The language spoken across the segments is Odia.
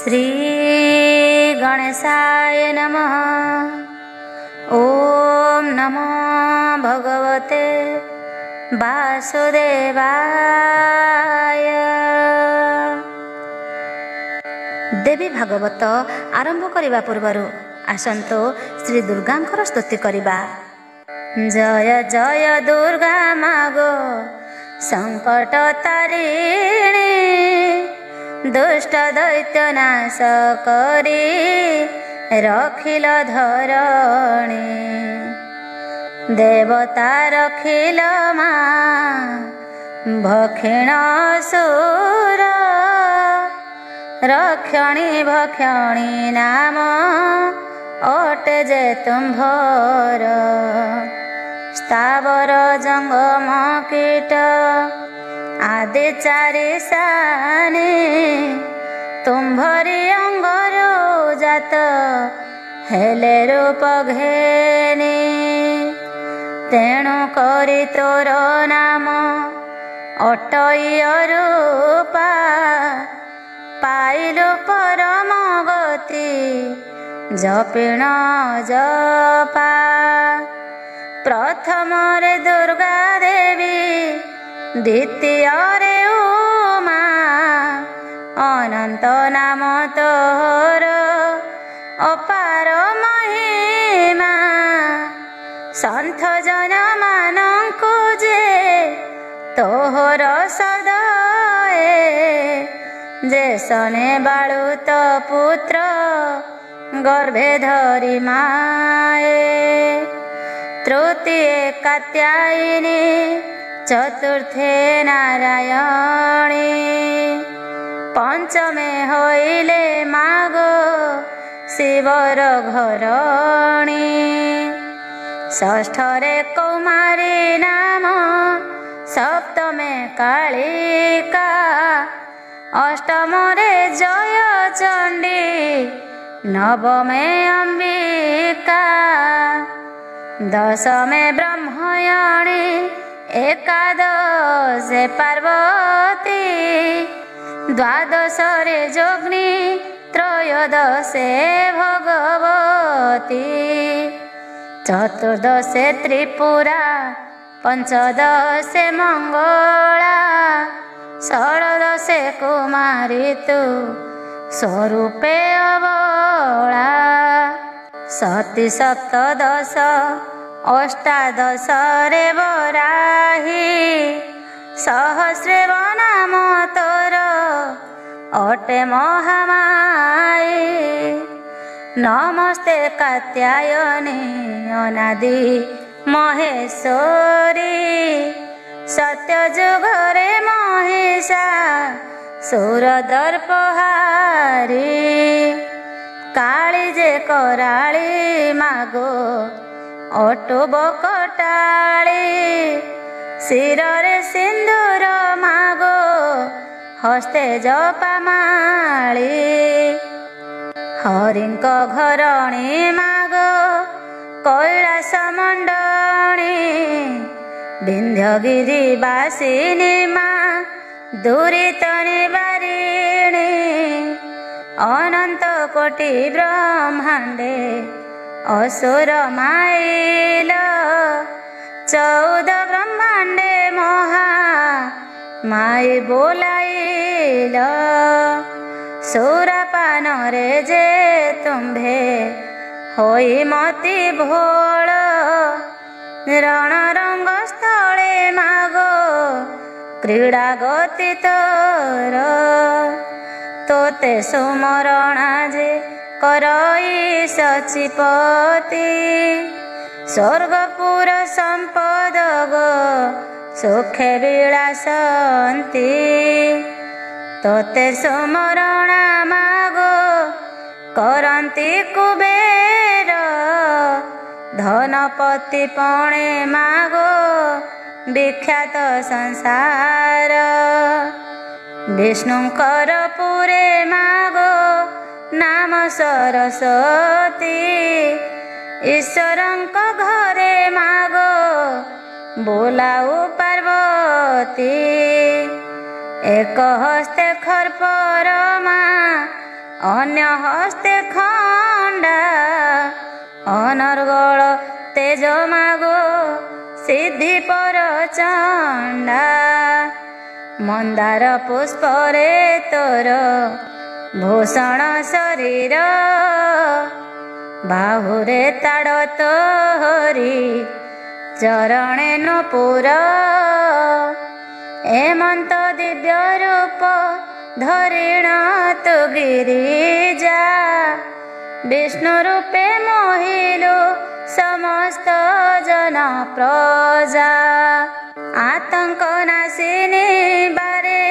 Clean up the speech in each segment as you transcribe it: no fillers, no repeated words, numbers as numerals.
श्री गणेशाय नमः। ओम नमो भगवते वासुदेवाय। देवी भागवत आरंभ करने पूर्व आसंतो श्री दुर्गांकर स्तुति करिबा। जय जय दुर्गा मागो संकट तारिणी, दुष्ट दैत्य नाश करी रखिल धरणी। देवता रखिल माँ भक्षिण सुर, रक्षणी भक्षणी नाम अटे जे तुम्भर। स्थावर जंगम कीट आदि चारि साने, तुम्भरी अंगरो जात हेले रूप घेनी। तेणु करी तोर नाम अटय रूपा, पाइलु परम गति जपिण जपा। प्रथम रे दुर्गा देवी, द्वितीय रे उमा, अनंत नाम तोर अपार महिमा। संथ जन मानंकु जे तोहर सदये, जे सने बालुत पुत्र गर्भे धरि माए। तृतीये कात्यायिनी, चतुर्थे नारायणी, पंचमे होइले मागो शिवर घरणी। षष्ठरे कौमारी नाम, सप्तमे कालिका, अष्टमरे जय चंडी, नवमे अंबिका। दशमे ब्रह्मयणी, एकादशे पार्वती, द्वादशरे जोग्नि, त्रयोदशे भगवती। चतुर्दशे त्रिपुरा, पंचदशे मंगला, षोडशे कुमारी तु स्वरूपे अबला। सती सप्तदश, अष्टादश रे बराही, सहस्रे नाम तोर अटे महामाई। नमस्ते कात्यायनी अनादि महेश्वरी, सत्यजुगरे महिषा सुरदर्पहारी। काली जे कराली मागो अटु बकटाली, शिरे सिंदूर मागो हस्ते जपामाली। हरिंक घरणी मागो कैलास मंडणी, विंध्यगिरी वासिनी माँ दुरित निवारिणी। अनंत कोटि ब्रह्मांडे असुर माइल, 14 ब्रह्मांडे महा माई बोलाइल। सुरपान रे जे तुम्भे होई मति भोल, रण रंग स्थले मागो क्रीड़ा गति तोर। तोते सुमरणा जे करई सचिपति, स्वर्गपुर संपद गो सुखे विलासंती। तोते सुमरणा मागो करंती कुबेर, धनपति पणे मागो विख्यात संसार। विष्णुकर पुरे मागो नाम सरस्वती, ईश्वरंक घरे मागो बोलाऊ पार्वती। एक हस्ते खरपरमा ଅନ୍ୟ ହସ୍ତେ ଖଣ୍ଡା ଅନର୍ଗଳ ତେଜ ମାଗୋ ସିଦ୍ଧି ପର ଚଣ୍ଡା। ମନ୍ଦାର ପୁଷ୍ପରେ ତୋର ଭୂଷଣ ଶରୀର ବାହୁରେ ତାଡ଼ ତୋରି ଚରଣେ ନୂପୁର। ଏମନ୍ତ ଦିବ୍ୟ ରୂପ ଧରିଣ ତୁ ଗିରିଜା ବିଷ୍ଣୁ ରୂପେ ମୋହିଲୁ ସମସ୍ତ ଜନ ପ୍ରଜା। ଆତଙ୍କ ନାଶିନୀ ବାରେ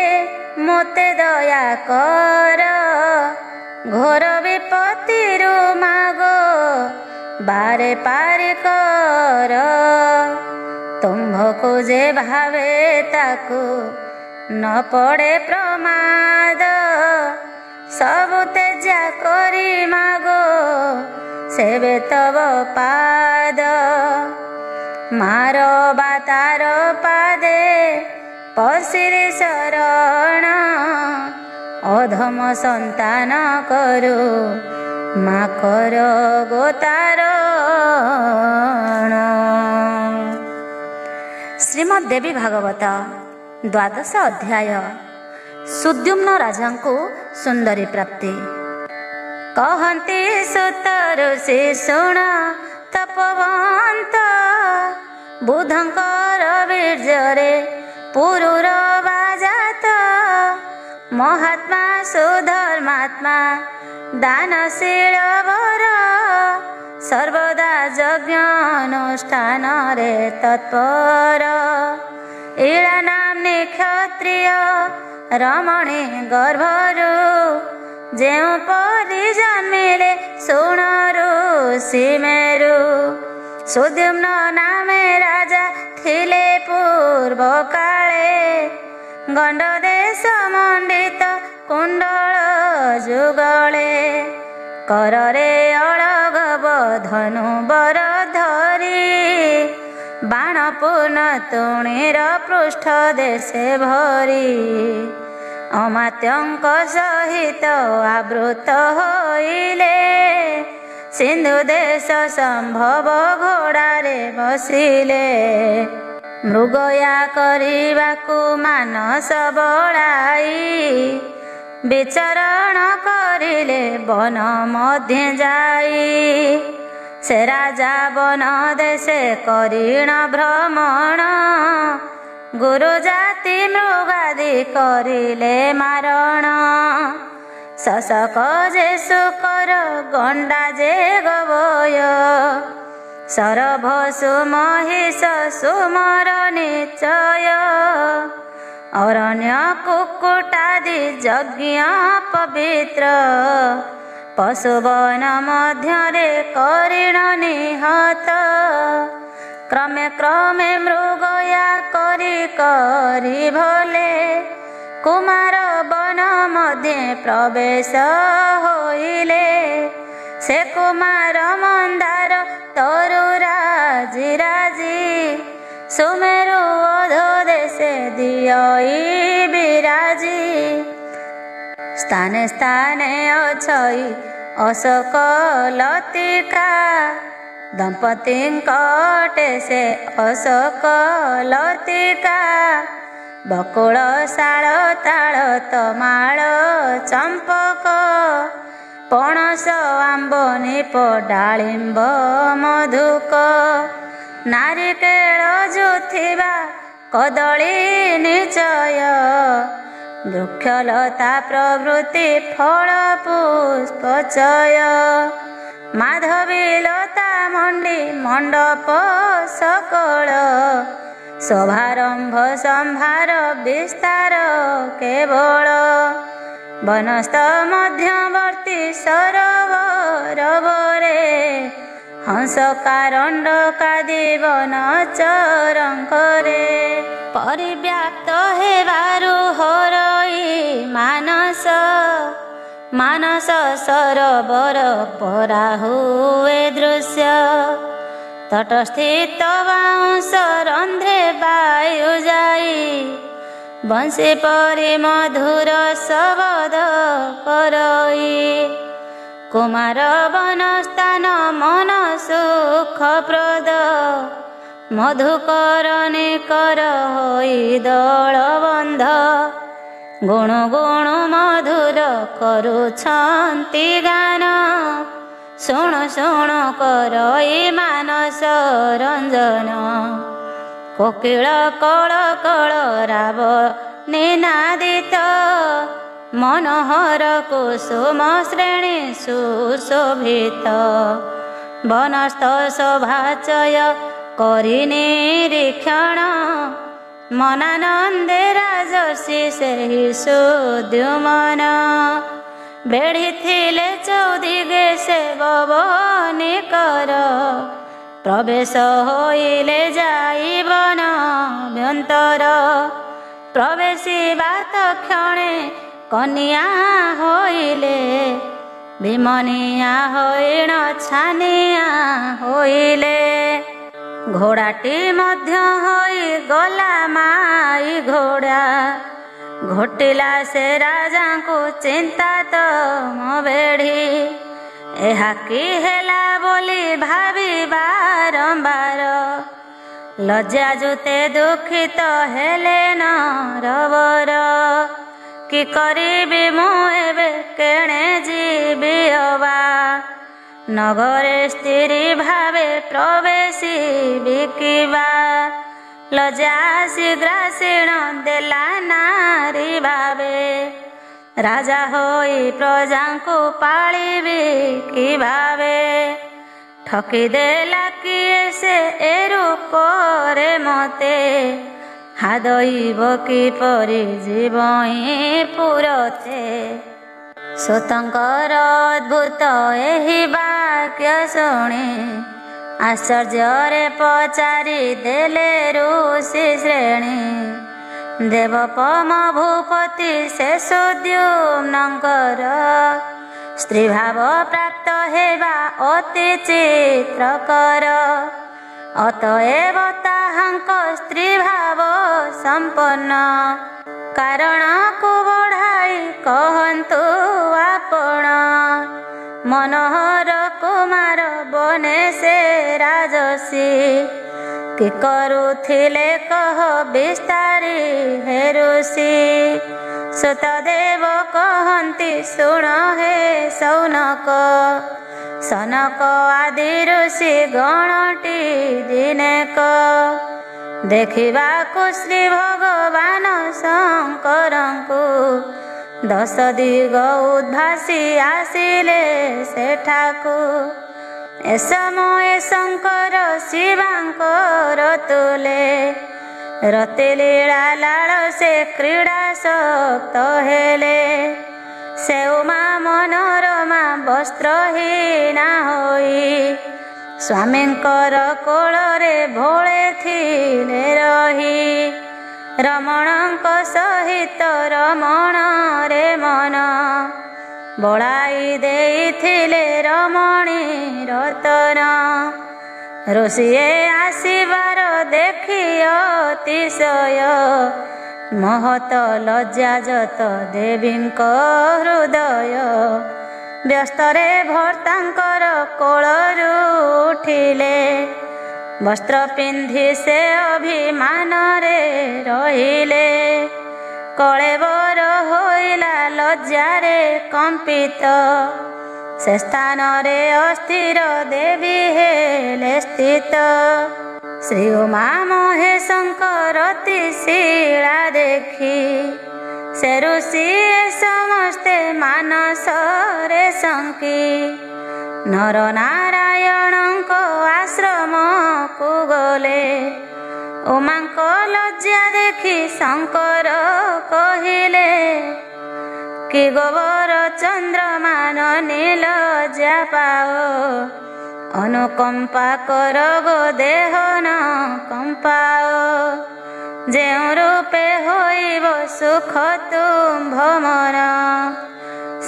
ମୋତେ ଦୟା କର ଘୋର ବିପତ୍ତିରୁ ମାଗୋ ବାରେ ପାରି କର। ତୁମ୍ଭକୁ ଯେ ଭାବେ ତାକୁ ନ ପଡ଼େ ପ୍ରମାଦ ସବୁ ତେଜା କରି ମାଗୋ ସେବେ ତବ ପାଦ। ମାର ବା ତାର ପାଦେ ପଶିରି ଶରଣ ଅଧମ ସନ୍ତାନ କରୁ ମା କର ଗୋତାରଣ। ଶ୍ରୀମଦ୍ ଦେବୀ ଭାଗବତ ଦ୍ୱାଦଶ ଅଧ୍ୟାୟ ସୁଦ୍ୟୁମ୍ନ ରାଜାଙ୍କୁ ସୁନ୍ଦରୀ ପ୍ରାପ୍ତି। କହନ୍ତି ସୁତ ଋଷି ଶୁଣ ତପବନ୍ତ ବୁଧଙ୍କର ବୀର୍ଯ୍ୟରେ ପୁରୁର ବାଜାତ। ମହାତ୍ମା ସୁଧର୍ମାତ୍ମା ଦାନଶୀଳ ବର ସର୍ବଦା ଯଜ୍ଞ ଅନୁଷ୍ଠାନରେ ତତ୍ପର। ଇଳା ନାମ୍ନୀ କ୍ଷତ୍ରିୟ ରମଣୀ ଗର୍ଭରୁ ଯେଉଁ ପରି ଜନ୍ମିଲେ ଶୁଣରୁ ସିମେରୁ। ସୁଦ୍ୟୁମ୍ନ ନାମେ ରାଜା ଥିଲେ ପୂର୍ବ କାଳେ ଗଣ୍ଡ ଦେଶ ମଣ୍ଡିତ କୁଣ୍ଡଳ ଯୁଗଳେ। କରରେ ଅଳଗବ ଧନୁ ବର ଧରି ବାଣ ପୂର୍ଣ୍ଣ ତୁଣୀର ପୃଷ୍ଠ ଦେଶେ ଭରି। ଅମାତ୍ୟଙ୍କ ସହିତ ଆବୃତ ହୋଇଲେ ସିନ୍ଧୁ ଦେଶ ସମ୍ଭବ ଘୋଡ଼ାରେ ବସିଲେ। ମୃଗୟା କରିବାକୁ ମାନସ ବଳାଇ ବିଚରଣ କରିଲେ ବନ ମଧ୍ୟ ଯାଇ। ସେ ରାଜା ବନ ଦେଶେ କରିଣ ଭ୍ରମଣ ଗୁରୁ ଜାତି ମୃଗାଦି କରିଲେ ମାରଣ। ଶଶକ ଯେ ଶୁକର ଗଣ୍ଡା ଯେ ଗବୟ ସରଭ ସୁମହିଷ ସୁମର ନିଚୟ। ଅରଣ୍ୟ କୁକୁଟାଦି ଯଜ୍ଞ ପବିତ୍ର ପଶୁବନ ମଧ୍ୟରେ କରିଣ ନିହତ। କ୍ରମେ କ୍ରମେ ମୃଗୟା କରି କରି ଭଲେ କୁମାର ବନ ମଧ୍ୟେ ପ୍ରବେଶ ହୋଇଲେ। ସେ କୁମାର ମନ୍ଦାର ତରୁ ରାଜି ରାଜି ସୁମେରୁ ଅଧ ଦେଶେ ଦିଅଇ ବିରାଜି। ସ୍ଥାନେ ସ୍ଥାନେ ଅଛଇ ଅଶୋକ ଲତିକା ଦମ୍ପତିଙ୍କ ଅଟେ ସେ ଅଶୋକ ଲତିକା। ବକୁଳ ଶାଳ ତାଳ ତମାଳ ଚମ୍ପକ ପଣସ ଆମ୍ବ ନିପ ଡାଳିମ୍ବ ମଧୁକ। ନାରିକେଳ ଯୁଥିବା କଦଳୀ ନିଚୟ ବୃକ୍ଷଲତା ପ୍ରଭୃତି ଫଳ ପୁଷ୍ପଚୟ। ମାଧବୀ ଲତା ମଣ୍ଡି ମଣ୍ଡପ ସକଳ ଶୋଭାରମ୍ଭ ସମ୍ଭାର ବିସ୍ତାର କେବଳ। ବନସ୍ଥ ମଧ୍ୟବର୍ତ୍ତୀ ସରୋବରରେ ହଂସ କାରଣ୍ଡକାଦି ବନଚରଙ୍କରେ। ପରିବ୍ୟାପ୍ତ ହେବାରୁ ହରଇ ମାନସ ମାନସ ସରୋବର ପରା ହୁଏ ଦୃଶ୍ୟ। ତଟସ୍ଥିତ ବାଉଁଶ ରନ୍ଧ୍ରେ ବାୟୁ ଯାଇ ବଂଶୀ ପରି ମଧୁର ଶବଦ କରଇ କୁମାର ବନସ୍ଥାନ ମନ ସୁଖପ୍ରଦ ମଧୁକରଣୀ କର ହୋଇ ଦଳବନ୍ଧ ଗୁଣୁ ଗୁଣୁ ମଧୁର କରୁଛନ୍ତି ଗାନ ଶୁଣୁ ଶୁଣୁ କରଇ ମାନସ ରଞ୍ଜନ କୋକିଳ କଳ କଳ ରାବ ନିନାଦିତ ମନୋହର କୁସୁମ ଶ୍ରେଣୀ ସୁଶୋଭିତ ବନସ୍ଥ ଶୋଭାଚୟ କରି ନିରୀକ୍ଷଣ ମନାନନ୍ଦେ ରାଜର୍ଷି ସେହି ସୁଦ୍ୟୁମନ ବେଢ଼ିଥିଲେ ଚୌଦିଗେ ସେ ବବନିକର ପ୍ରବେଶ ହୋଇଲେ ଯାଇବନ ବ୍ୟନ୍ତର ପ୍ରବେଶିବା ତକ୍ଷଣେ କନିଆ ହୋଇଲେ ବିମନିଆ ହୋଇଣ ଛାନିଆ ହୋଇଲେ ଘୋଡ଼ାଟି ମଧ୍ୟ ହୋଇ ଗଲା ମାଇ ଘୋଡ଼ା ଘୋଟିଲା ସେ ରାଜାଙ୍କୁ ଚିନ୍ତା ତମ ବେଢ଼ି ଏହା କି ହେଲା ବୋଲି ଭାବି ବାରମ୍ବାର ଲଜ୍ଜା ଜୁତେ ଦୁଃଖିତ ହେଲେ ନରବର କି କରିବି ମୁଁ ଏବେ କେଣେ ଯିବି ଅବା ନଗରେ ସ୍ତ୍ରୀ ଭାବେ ପ୍ରବେଶିବି କିବା ଲଜ୍ଜା ଶୀଘ୍ରାସୀଣ ଦେଲା ନାରୀ ଭାବେ ରାଜା ହୋଇ ପ୍ରଜାଙ୍କୁ ପାଳିବି କି ଭାବେ ଠକିଦେଲା କିଏ ସେ ଏ ରୂପରେ ମତେ ହାଦଇବ କିପରି ଜୀବଇଁ ପୁରତେ ସୁତଙ୍କର ଅଦ୍ଭୁତ ଏହି ବାକ୍ୟ ଶୁଣି ଆଶ୍ଚର୍ଯ୍ୟରେ ପଚାରି ଦେଲେ ଋଷି ଶ୍ରେଣୀ ଦେବପମ ଭୂପତି ସେ ସୁଦ୍ୟୁମ୍ନଙ୍କର ସ୍ତ୍ରୀ ଭାବ ପ୍ରାପ୍ତ ହେବା ଅତି ଚିତ୍ରକର ଅତଏବ ତାହାଙ୍କ ସ୍ତ୍ରୀ ଭାବ ସମ୍ପନ୍ନ କାରଣକୁ ବଢ଼ାଇ କହନ୍ତୁ ଆପଣ ମନୋହର କୁମାର ବନେ ସେ ରାଜର୍ଷି କି କରୁଥିଲେ କହ ବିସ୍ତାରି ହେ ଋଷି ସୁତଦେବ କହନ୍ତି ଶୁଣ ହେ ସୌନକ ସନକ ଆଦି ଋଷି ଗଣଟି ଦିନେକ ଦେଖିବାକୁ ଶ୍ରୀ ଭଗବାନ ଶଙ୍କରଙ୍କୁ ଦଶ ଦିଗ ଉଦ୍ଭାସି ଆସିଲେ ସେଠାକୁ ଏ ସମୟ ଶଙ୍କର ଶିବାଙ୍କର ତୁଲେ ରତି ଲୀଳା ଲାଳ ସେ କ୍ରୀଡ଼ାସକ୍ତ ହେଲେ ସେ ଉମା ମନୋରମା ବସ୍ତ୍ରହୀନା ହୋଇ ସ୍ୱାମୀଙ୍କର କୋଳରେ ଭୋଳେ ଥିଲେ ରହି ରମଣଙ୍କ ସହିତ ରମଣରେ ମନ ବଳାଇ ଦେଇଥିଲେ ରମଣୀ ରତନ ଋଷିଏ ଆସିବାର ଦେଖି ଅତିଶୟ ମହତ ଲଜ୍ଜାଜତ ଦେବୀଙ୍କ ହୃଦୟ ବ୍ୟସ୍ତରେ ଭର୍ତ୍ତାଙ୍କର କୋଳରୁ ଉଠିଲେ ବସ୍ତ୍ର ପିନ୍ଧି ସେ ଅଭିମାନରେ ରହିଲେ କଳେବର ହୋଇଲା ଲଜ୍ଜାରେ କମ୍ପିତ ସେ ସ୍ଥାନରେ ଅସ୍ଥିର ଦେବୀ ହେଲେ ସ୍ଥିତ ଶ୍ରୀ ଉମା ମହେଶଙ୍କର ଶିଳା ଦେଖି ସେ ଋଷି ସମସ୍ତେ ମାନସରେ ଶଙ୍କି ନର ନାରାୟଣଙ୍କ ଆଶ୍ରମକୁ ଗଲେ ଉମାଙ୍କ ଲଜ୍ଜା ଦେଖି ଶଙ୍କର କହିଲେ କି ଗୋବର ଚନ୍ଦ୍ରମାନ ନିଲଜ୍ଜା ପାଅ ଅନୁକମ୍ପା କର ଗୋ ଦେହ ନ କମ୍ପାଅ ଯେଉଁ ରୂପେ ହୋଇବ ସୁଖ ତୁମ୍ଭ ମନ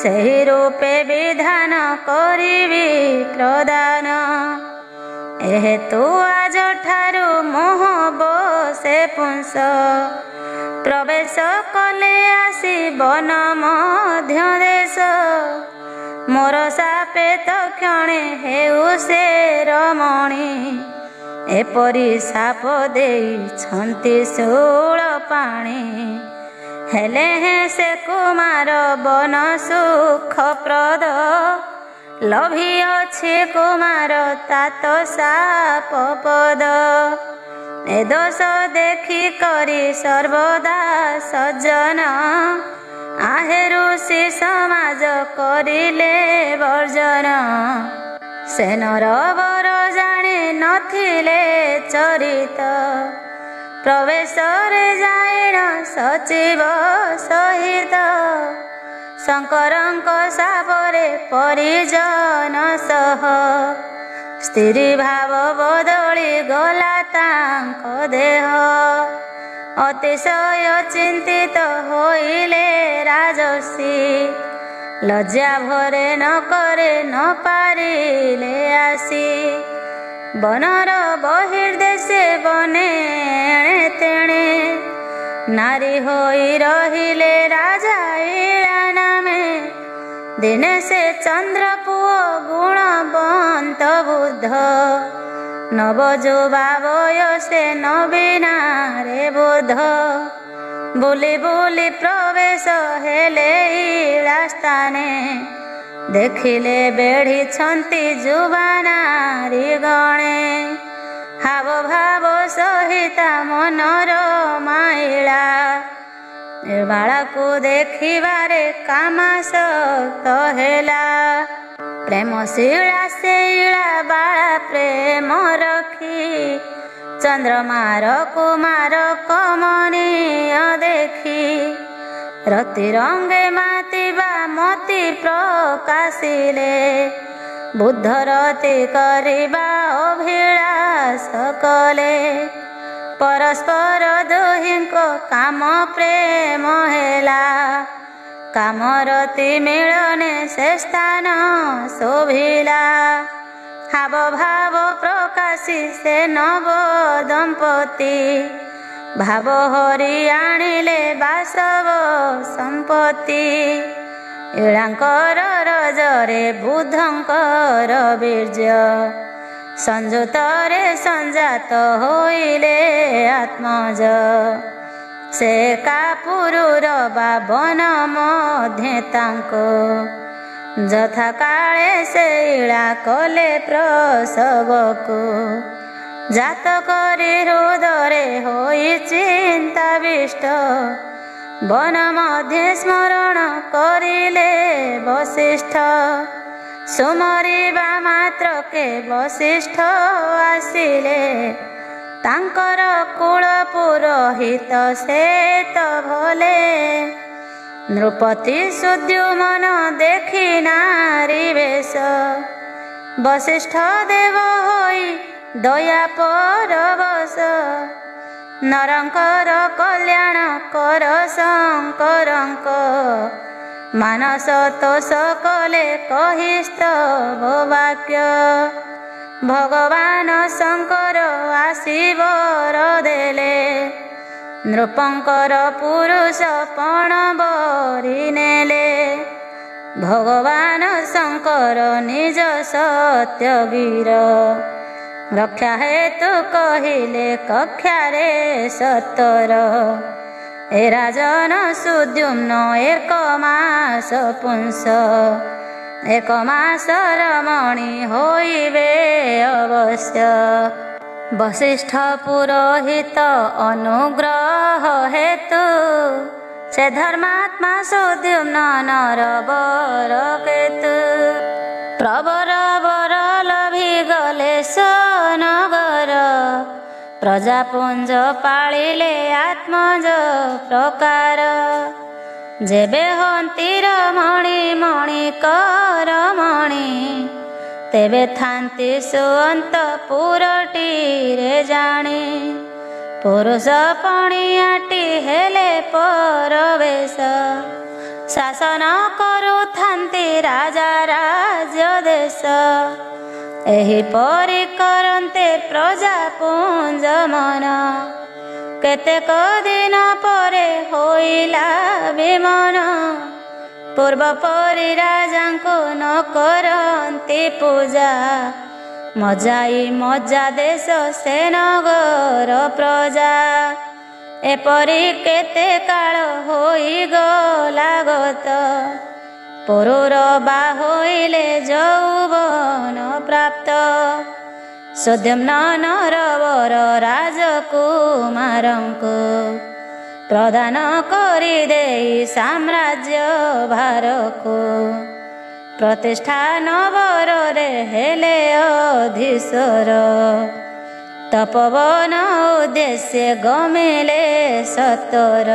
ସେହି ରୂପେ ବିଧାନ କରିବି ପ୍ରଦାନ ଏହେତୁ ଆଜଠାରୁ ମୋହ ବସେ ପୁଂସ प्रवेश कले आसी बन मध्य देश मोर सापेत क्षणे हेउ से रमणी एपरी साप देइछन्ति शूल पाणी हेले हैं से कुमार बन सुखप्रद लभी अछि कुमार तात साप पद ए दोष देखी करी सर्वदा सज्जन आहे ऋषि समाज करिले वर्जन से नरवर जाणी नथिले चरित प्रवेशरे जाइण सचिव सहित शंकरंक सापरे परिजन सह स्त्री भाव बदली गला तांक देह अतिशय चिंतित होइले राजसी लज्जा भरे न करे न पारिले आसी बनर बहिर्देशे बने तेणे नारी होई रहिले राजा इळा नामे दिने से चंद्रपुओ गुणवंत बुद्ध नवजुवा बयसे नवीना रे बोध बुली बुली प्रवेश हेले इळा स्थाने देखिले बेढ़ी छंती जुवा नारी गणे हाव भाव सहिता मनर माइला बाला को देखिबारे कामासक्त हेला प्रेम शिला से इळा बाला प्रेम रखी चंद्रमार कुमार कमनीय देखी रति रंगे मातिबा मति प्रकाशिले बुद्ध रति करिबा अभिलाष कले परस्पर दुहिंको काम प्रेम हेला कामरति मिलने से स्थान शोभिला हाव भाव प्रकाशी से नव दंपति भाव हरि आनिले बासव संपत्ति इळांकर रजरे बुद्धंकर बीर्य संयुतरे संजात होइले आत्मज से कापुरुर बावन मध्ये तांको यथा काले से इळा कले प्रसवको जात करी हृदरे होई चिंताविष्ट वन मध्ये स्मरण करिले वसिष्ठ सुमरिबा मात्र के वसिष्ठ आसिले तांकर कुल पुरोहित से तो भले नृपति सुद्युमन देखी नारी वेश वसिष्ठ देव होई दया परवश नरंकर कल्याण कर शंकरंक मानस तोष कले कहिस्तव वाक्य भगवान शंकर आसी वर देले नृपंकर पुरुष पण बरी नेले भगवान शंकर निज सत्य वीर रक्षा हेतु कहिले कक्षारे सत्तर ए राजन सुद्युम्न एक मास पुंस एक मास रमणी होइबे अवश्य वसिष्ठ पुरोहित अनुग्रह हेतु से धर्मात्मा सुद्युम्न नरवर केतु प्रवर वर लभि गले नगर प्रजापुंज पालिले आत्मज प्रकार जेबे हंती रमणी मणिकर मणि तेबे थांती सुअंत पुरटीरे जाणी पुरुष पणियाटी हेले परवेश शासन करुथांती राजा राज्य देश एही परि करन्ते प्रजा पुंज मन केतेक दिन परे होइला विमन पूर्व परी राजा को न करती पूजा मजाई मजा देश से नगर प्रजा एपरी केते काल होई गला गत पुरुर बा होइले यौवन प्राप्त सुद्युम्न नरवर राजकुमारंकु प्रदान करी देई साम्राज्य भारको प्रतिष्ठा नवर रे हेले अधीश्वर तपवन उद्देश्य गमिले सतर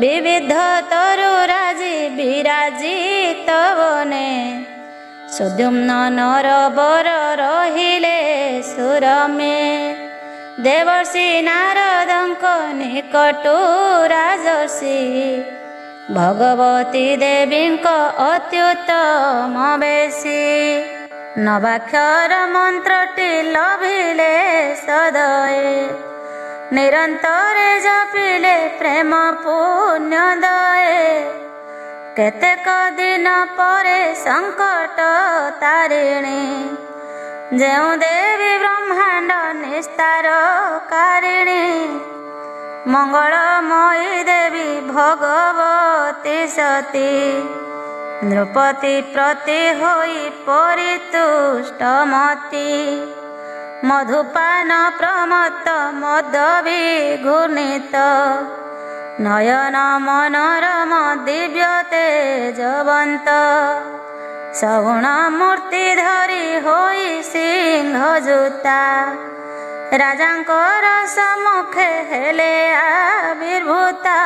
विविध तरु राजी विराजित बने सुद्युम्न नरवर रहिले सुरमे देवर्षि नारदंक निकटु राजर्षि भगवती देवींक अत्युत्तम बेशी नवाक्षर मंत्रटी लभिले सदये निरंतरे जपिले प्रेम पुण्य दये केतेक दिन परे संकट तारिणी जेउ देवी ब्रह्मांड निस्तार कारिणी मंगलमयी देवी भगवती सती नृपति प्रति होई परितुष्टमती मधुपान प्रमत्त मदवि घूर्णित नयन मनोरम दिव्य तेजवंत सगुण मूर्ति धरी होई सिंहजूता राजांकर सम्मुखे हेले आविर्भूता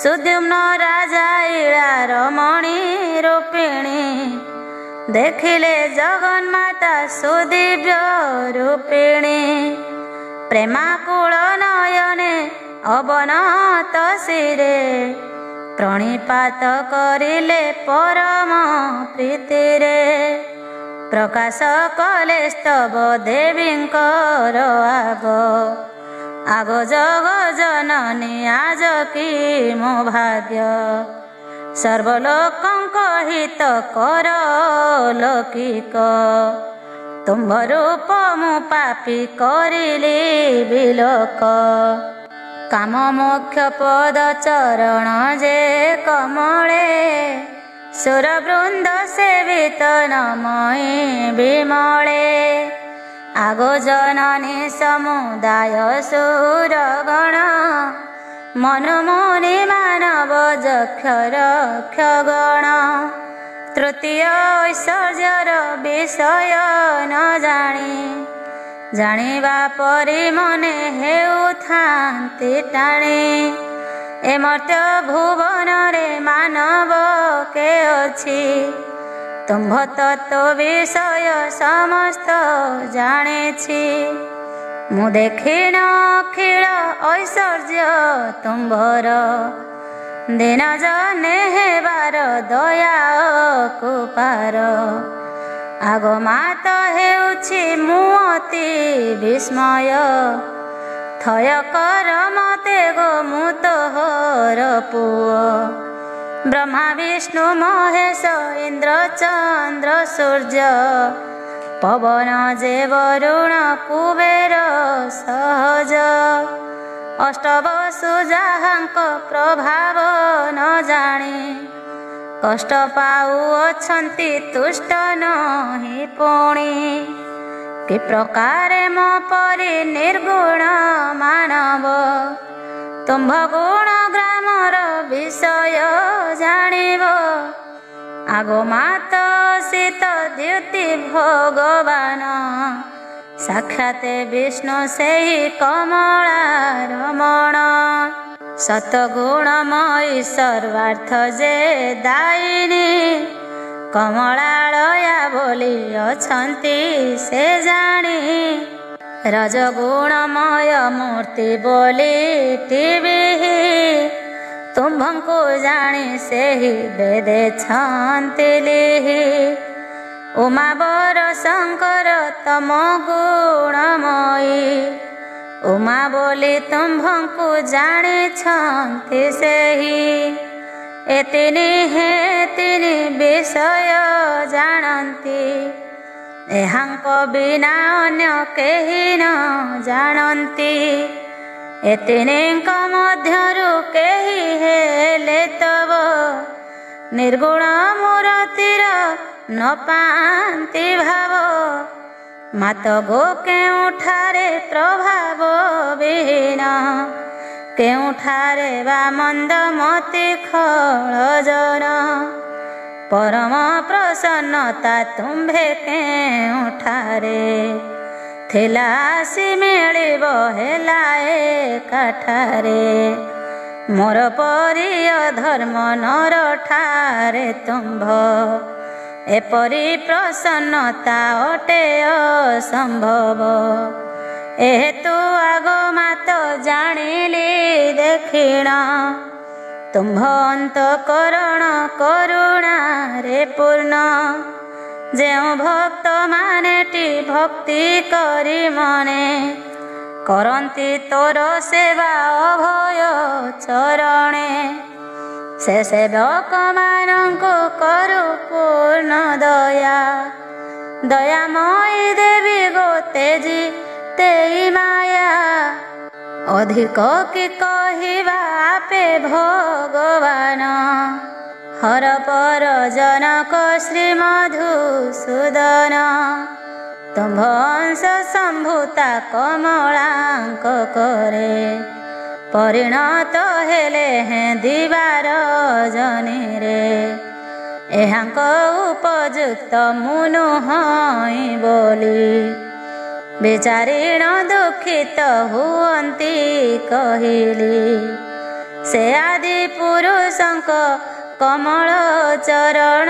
सुद्युम्न राजा इळा रमणी रूपिणी देखिले जगन्माता सुदिव्य रूपिणी प्रेमाकुल नयने अवनत शिरे प्रणिपात करिले परम प्रीतिरे प्रकाश कले स्तव देवींकर आग जग जननी आज की मो भाग्य सर्वलोकंक हित कर लौकिक तुम्भ रूप मु पापी करिली बिलोक काम मोक्ष पद चरण जे कमले सुरवृंद सेवित नमयी विमले आगो जननी समुदाय सुरगण मनुमुनि मानव जक्षर क्षगण तृतीय ऐश्वर्यर विषय न जानी जानिबा परि मने हेउथांती टाणी ए मर्त्य भुवन रे मानव के अछि तुम्भ तत्व विषय समस्त जानेछि मु देखिन अखिल ऐश्वर्य तुम्भर दिन जने हेबार दया कुपार आग मात हेउछि मु अति विस्मय थय कर मते गो मु तोहर पुओ ब्रह्मा विष्णु महेश इंद्र चंद्र सूर्य पवन जे वरुण कुबेर सहज अष्टवसु जाहांक प्रभाव न जानी कष्ट पाउअछंती तुष्ट नहि पुणी कि प्रकार मो परि निर्गुण मानव तुम्भ गुण ग्रामर विषय जानिब आगो मात सीत द्युति भगवान साक्षात विष्णु सेहि कमला रमण सतगुणमयी सर्वार्थ जे दायिनी कमलालया बोली अछंती से जानी रजगुणमय मूर्ति बोली टीवी तुम्भंको जानी से ही वेदे छांतिली उमा बर शंकर तम गुणमयी उमा बोली तुम्भଙ୍କୁ ଜାଣିଛନ୍ତି ସେହି ଏ ତିନି ହେ ତିନି ବିଷୟ ଜାଣନ୍ତି ଏହାଙ୍କ ବିନା ଅନ୍ୟ କେହି ନ ଜାଣନ୍ତି ଏ ତିନିଙ୍କ ମଧ୍ୟରୁ କେହି ହେଲେ ତବ ନିର୍ଗୁଣ ମୂରତିର ନ ପାଆନ୍ତି ଭାବ ମାତ ଗୋ କେଉଁଠାରେ ପ୍ରଭାବ ବିହୀନ କେଉଁଠାରେ ବା ମନ୍ଦ ମତି ଖଳ ଜନ ପରମ ପ୍ରସନ୍ନତା ତୁମ୍ଭେ କେଉଁଠାରେ ଥିଲା ଆସି ମିଳିବ ହେଲା ଏକାଠାରେ ମୋର ପରିୟ ଧର୍ମ ନରଠାରେ ତୁମ୍ଭ ଏପରି ପ୍ରସନ୍ନତା ଅଟେ ଅସମ୍ଭବ ଏହେତୁ ଆଗମାତ ଜାଣିଲି ଦେଖିଣ ତୁମ୍ଭ ଅନ୍ତଃକରଣ କରୁଣାରେ ପୂର୍ଣ୍ଣ ଯେଉଁ ଭକ୍ତମାନେଟି ଭକ୍ତି କରି ମନେ କରନ୍ତି ତୋର ସେବା ଅଭୟ ଚରଣେ ସେ ସେବକମାନଙ୍କୁ କରୁ ପୂର୍ଣ୍ଣ ଦୟା ଦୟାମୟୀ ଦେବୀ ଗୋ ତେଜି ତେଇ ମାୟା ଅଧିକ କି କହିବା ଆପେ ଭଗବାନ ହର ପର ଜନକ ଶ୍ରୀ ମଧୁସୂଦନ ତୁମ୍ଭ ଅଂଶ ସମ୍ଭୂତା କମଳାଙ୍କ କରେ ପରିଣତ ହେଲେ ହେଁ ଦିବାର ଜନିରେ ଏହାଙ୍କ ଉପଯୁକ୍ତ ମୁଁ ନୁହଁ ବୋଲି ବିଚାରିଣ ଦୁଃଖିତ ହୁଅନ୍ତି କହିଲି ସେ ଆଦି ପୁରୁଷଙ୍କ କମଳ ଚରଣ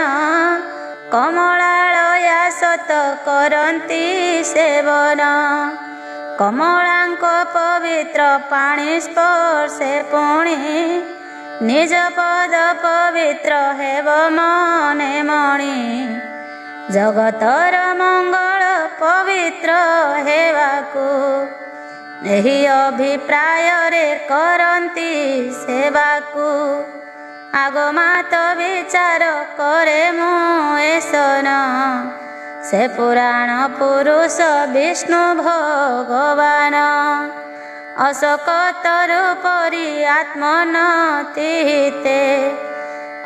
କମଳାଳୟା ସତ କରନ୍ତି ସେବନ କମଳାଙ୍କ ପବିତ୍ର ପାଣି ସ୍ପର୍ଶେ ପୁଣି ନିଜ ପଦ ପବିତ୍ର ହେବ ମନେ ମଣି ଜଗତର ମଙ୍ଗଳ ପବିତ୍ର ହେବାକୁ ଏହି ଅଭିପ୍ରାୟରେ କରନ୍ତି ସେବାକୁ ଆଗମାତ ବିଚାର କରେ ମୁଁ ଏସନ ସେ ପୁରାଣ ପୁରୁଷ ବିଷ୍ଣୁ ଭଗବାନ ଅଶୋକ ତରୁ ପରି ଆତ୍ମନତିତେ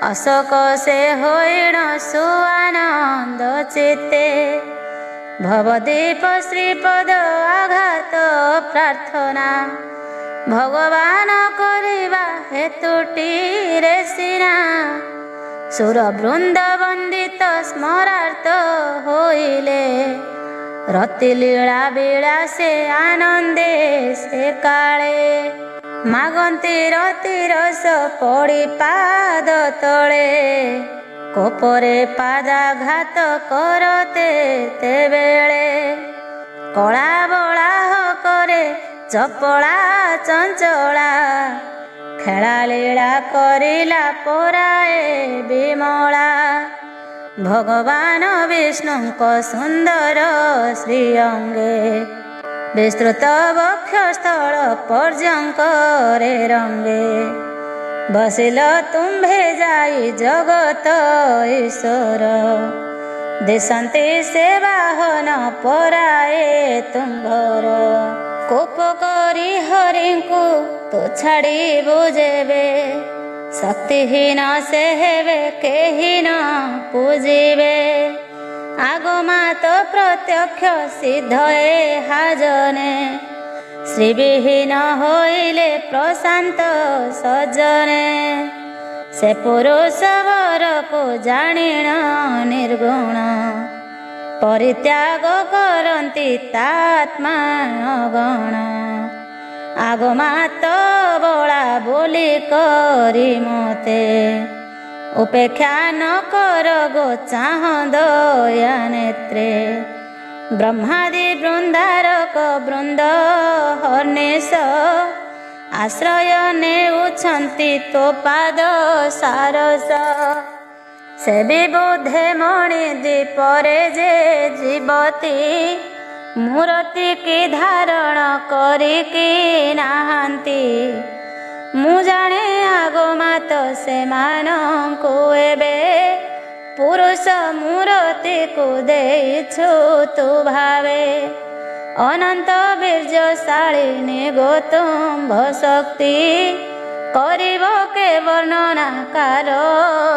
ଅଶୋକ ସେ ହୋଇଣ ସୁଆନନ୍ଦ ଚିତେ ଭବଦୀପ ଶ୍ରୀପଦ ଆଘାତ ପ୍ରାର୍ଥନା ଭଗବାନ କରିବା ହେତୁଟିରେ ସିନା ସୁର ବୃନ୍ଦ ବନ୍ଦିତ ସ୍ମରାର୍ଥ ହୋଇଲେ ରତି ଲୀଳା ବିଳାସେ ଆନନ୍ଦେ ସେ କାଳେ ମାଗନ୍ତି ରତି ରସ ପଡ଼ି ପାଦ ତଳେ କୋପରେ ପାଦାଘାତ କରତେ ତେବେଳେ କଳା ବଳାହ କରେ ଚପଳା ଚଞ୍ଚଳା ଖେଳା ଲୀଳା କରିଲା ପରାଏ ବିମଳା ଭଗବାନ ବିଷ୍ଣୁଙ୍କ ସୁନ୍ଦର ଶ୍ରୀଅଙ୍ଗେ ବିସ୍ତୃତ ବକ୍ଷସ୍ଥଳ ପର୍ଯ୍ୟଙ୍କରେ ରଙ୍ଗେ ବସିଲ ତୁମ୍ଭେ ଯାଇ ଜଗତ ଈଶ୍ୱର ଦିଶନ୍ତି ସେ ବାହନ ପରାଏ ତୁମ୍ଭର କୋପ କରି ହରିଙ୍କୁ ତୁ ଛାଡ଼ିବୁ ଯେବେ ଶକ୍ତିହୀନ ସେ ହେବେ କେହି ନ ପୂଜିବେ ଆଗମାତ ପ୍ରତ୍ୟକ୍ଷ ସିଦ୍ଧ ଏହା ଜନେ ଶ୍ରୀବିହୀନ ହୋଇଲେ ପ୍ରଶାନ୍ତ ସଜନେ ସେ ପୁରୁଷ ବରକୁ ଜାଣିଣ ନିର୍ଗୁଣ ପରିତ୍ୟାଗ କରନ୍ତି ତାତ୍ମା ଅଗଣ ଆଗମାତ ବଳା ବୋଲି କରି ମତେ ଉପେକ୍ଷା ନ କର ଗୋ ଚାହ ଦୟା ନେତ୍ରେ ବ୍ରହ୍ମାଦି ବୃନ୍ଦାରକ ବୃନ୍ଦ ହର୍ନିଶ ଆଶ୍ରୟ ନେଉଛନ୍ତି ତୋ ପାଦ ସାରସ ସେ ବିବୁଧେ ମଣି ଦୀପରେ ଯେ ଜୀବତୀ ମୂରତି କି ଧାରଣ କରିକି ନାହାନ୍ତି। ମୁଁ ଜାଣେ ଆଗମାତ ସେମାନଙ୍କୁ ଏବେ ପୁରୁଷ ମୂରତିକୁ ଦେଇଛୁ ତୁ ଭାବେ। ଅନନ୍ତ ବୀର୍ଯ୍ୟଶାଳିନୀ ଗୌତୁମ୍ଭ ଶକ୍ତି କରିବ କେ ବର୍ଣ୍ଣନା କାର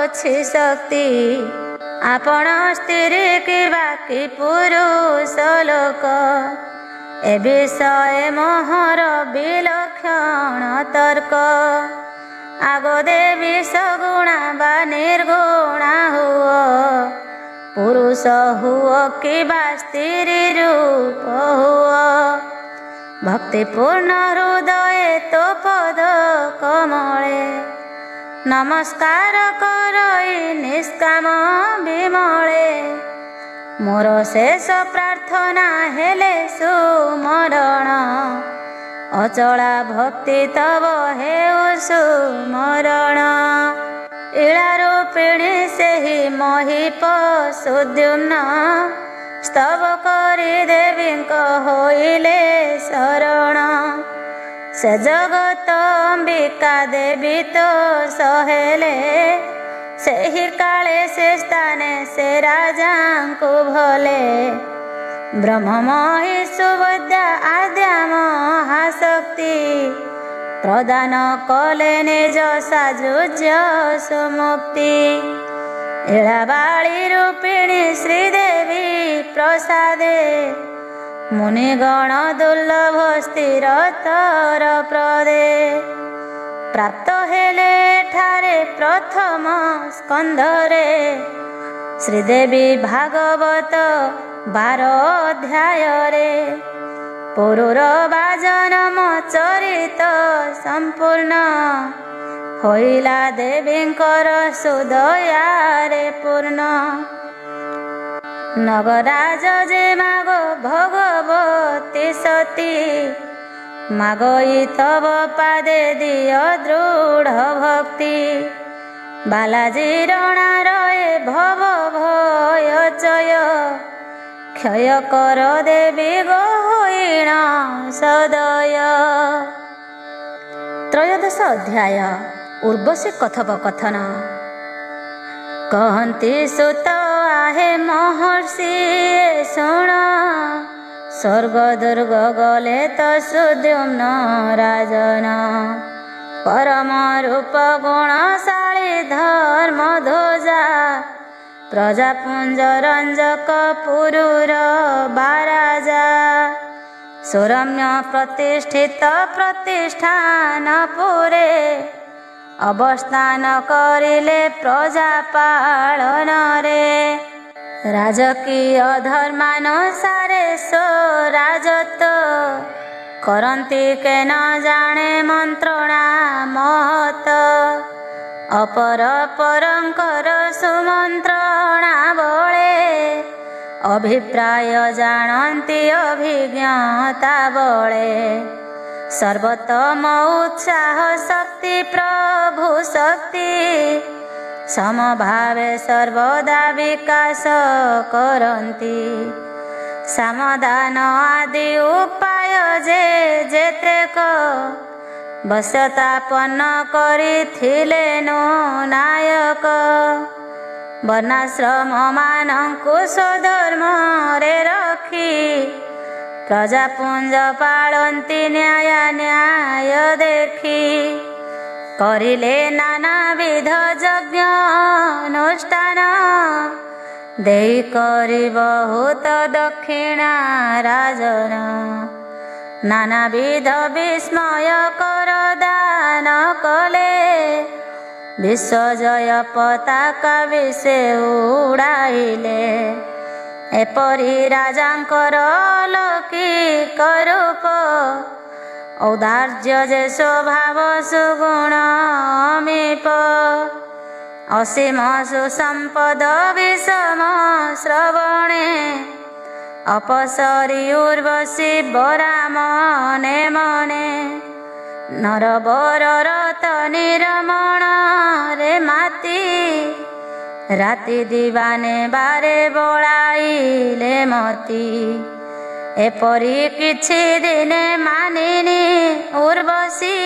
ଅଛି ଶକ୍ତି। ଆପଣ ସ୍ତ୍ରୀ କିମ୍ବା କି ପୁରୁଷ ଲୋକ ଏ ବିଷୟ ମୋହର ବିଲକ୍ଷଣ ତର୍କ। ଆଗ ଦେବୀ ସଗୁଣା ବା ନିର୍ଗୁଣା ହୁଅ ପୁରୁଷ ହୁଅ କିମ୍ବା ସ୍ତ୍ରୀ ରୂପ ହୁଅ। ଭକ୍ତିପୂର୍ଣ୍ଣ ହୃଦୟ ତୋ ପଦ କମଳେ ନମସ୍କାର କରଇ ନିଷ୍କାମ ବିମଳେ। ମୋର ଶେଷ ପ୍ରାର୍ଥନା ହେଲେ ସୁମରଣ ଅଚଳା ଭକ୍ତି ତବ ହେଉ ସୁମରଣ। ଇଳା ରୂପିଣୀ ସେହି ମହିପ ସୁଦ୍ୟୁମ୍ନ ସ୍ତବ କରି ଦେବୀଙ୍କ ହୋଇଲେ ଶରଣ। ସେ ଜଗତ ଅମ୍ବିକା ଦେବୀ ତ ସହେଲେ ସେହି କାଳେ ସେ ସ୍ଥାନେ ସେ ରାଜାଙ୍କୁ ଭଲେ। ବ୍ରହ୍ମମୟୀ ସୁବିଦ୍ୟା ଆଦ୍ୟା ମହାଶକ୍ତି ପ୍ରଦାନ କଲେ ନିଜ ସାଜୁଜ୍ୟ ସୁମୁକ୍ତି। ଇଳାବାଳୀ ରୂପିଣୀ ଶ୍ରୀଦେବୀ ପ୍ରସାଦେ ମୁନିଗଣ ଦୁର୍ଲଭ ସ୍ଥିରତର ପ୍ରଦେ। ପ୍ରାପ୍ତ ହେଲେ ଏଠାରେ ପ୍ରଥମ ସ୍କନ୍ଧରେ ଶ୍ରୀଦେବୀ ଭାଗବତ 12 ଅଧ୍ୟାୟରେ। ପୁରୁର ବାଜନମ ଚରିତ ସମ୍ପୂର୍ଣ୍ଣ ହୋଇଲା ଦେବୀଙ୍କର ସୁଦୟାରେ ପୂର୍ଣ୍ଣ। ନଗରାଜ ଯେ ମାଗ ଭଗବତୀ ସତୀ ମାଗଇ ତବ ପାଦେ ଦିଅ ଦୃଢ଼ ଭକ୍ତି। ବାଲାଜୀ ରଣା ରହେ ଭବ ଭୟ ଚୟ କ୍ଷୟ କର ଦେବୀ ଗହୀଣ ସଦୟ। ତ୍ରୟୋଦଶ ଅଧ୍ୟାୟ ଉର୍ବଶୀ କଥୋପକଥନ। କହନ୍ତି ସୁତ ଆହେ ମହର୍ଷି ଶୁଣ ସ୍ୱର୍ଗ ଦୁର୍ଗ ଗଲେ ତ ସୁଦ୍ୟୁମ୍ନ ରାଜନ। ପରମ ରୂପ ଗୁଣଶାଳୀ ଧର୍ମ ଧ୍ୱଜା ପ୍ରଜାପୁଞ୍ଜ ରଞ୍ଜକ ପୁରୁର ବାରାଜା। ସୁରମ୍ୟ ପ୍ରତିଷ୍ଠିତ ପ୍ରତିଷ୍ଠାନ ପୁରେ ଅବସ୍ଥାନ କରିଲେ ପ୍ରଜା ପାଳନରେ। ରାଜକୀୟ ଧର୍ମାନୁସାରେ ସ୍ୱରାଜତ୍ୱ କରନ୍ତି କେ ନ ଜାଣେ ମନ୍ତ୍ରଣା ମହତ। ଅପର ପରଙ୍କର ସୁମନ୍ତ୍ରଣା ବଳେ ଅଭିପ୍ରାୟ ଜାଣନ୍ତି ଅଭିଜ୍ଞତା ବଳେ। ସର୍ବୋତ୍ତମ ଉତ୍ସାହ ଶକ୍ତି ପ୍ରଭୁ ଶକ୍ତି ସମଭାବେ ସର୍ବଦା ବିକାଶ କରନ୍ତି। ସାମଦାନ ଆଦି ଉପାୟ ଯେ ଯେତେକ ବଶ୍ୟତାପନ୍ନ କରିଥିଲେ ନୋ ନାୟକ। ବର୍ଣ୍ଣାଶ୍ରମ ମାନଙ୍କୁ ସ୍ୱଧର୍ମରେ ରଖି ପ୍ରଜାପୁଞ୍ଜ ପାଳନ୍ତି ନ୍ୟାୟ ନ୍ୟାୟ ଦେଖି। କରିଲେ ନାନାବିଧ ଯଜ୍ଞ ଅନୁଷ୍ଠାନ ଦେଇ କରି ବହୁତ ଦକ୍ଷିଣା ରାଜନ। ନାନାବିଧ ବିସ୍ମୟକର ଦାନ କଲେ ବିଶ୍ୱଜୟ ପତାକା ବିଷେ ଉଡ଼ାଇଲେ। ଏପରି ରାଜାଙ୍କର ଲୌକିକ ରୂପ ଔଦାର୍ଯ୍ୟ ଯେ ସ୍ୱଭାବ ସୁଗୁଣ ଅମୀପ। ଅସୀମ ସୁସମ୍ପଦ ବିଷମ ଶ୍ରବଣେ ଅପସରି ଉର୍ବଶୀ ବରା ମନେ ମନେ। ନରବର ରତ ନିରମଣ ରେ ମାତି ରାତି ଦିବାନେ ବାରେ ବଳାଇଲେ ମତି। ଏପରି କିଛି ଦିନେ ମାନିନି ଉର୍ବଶୀ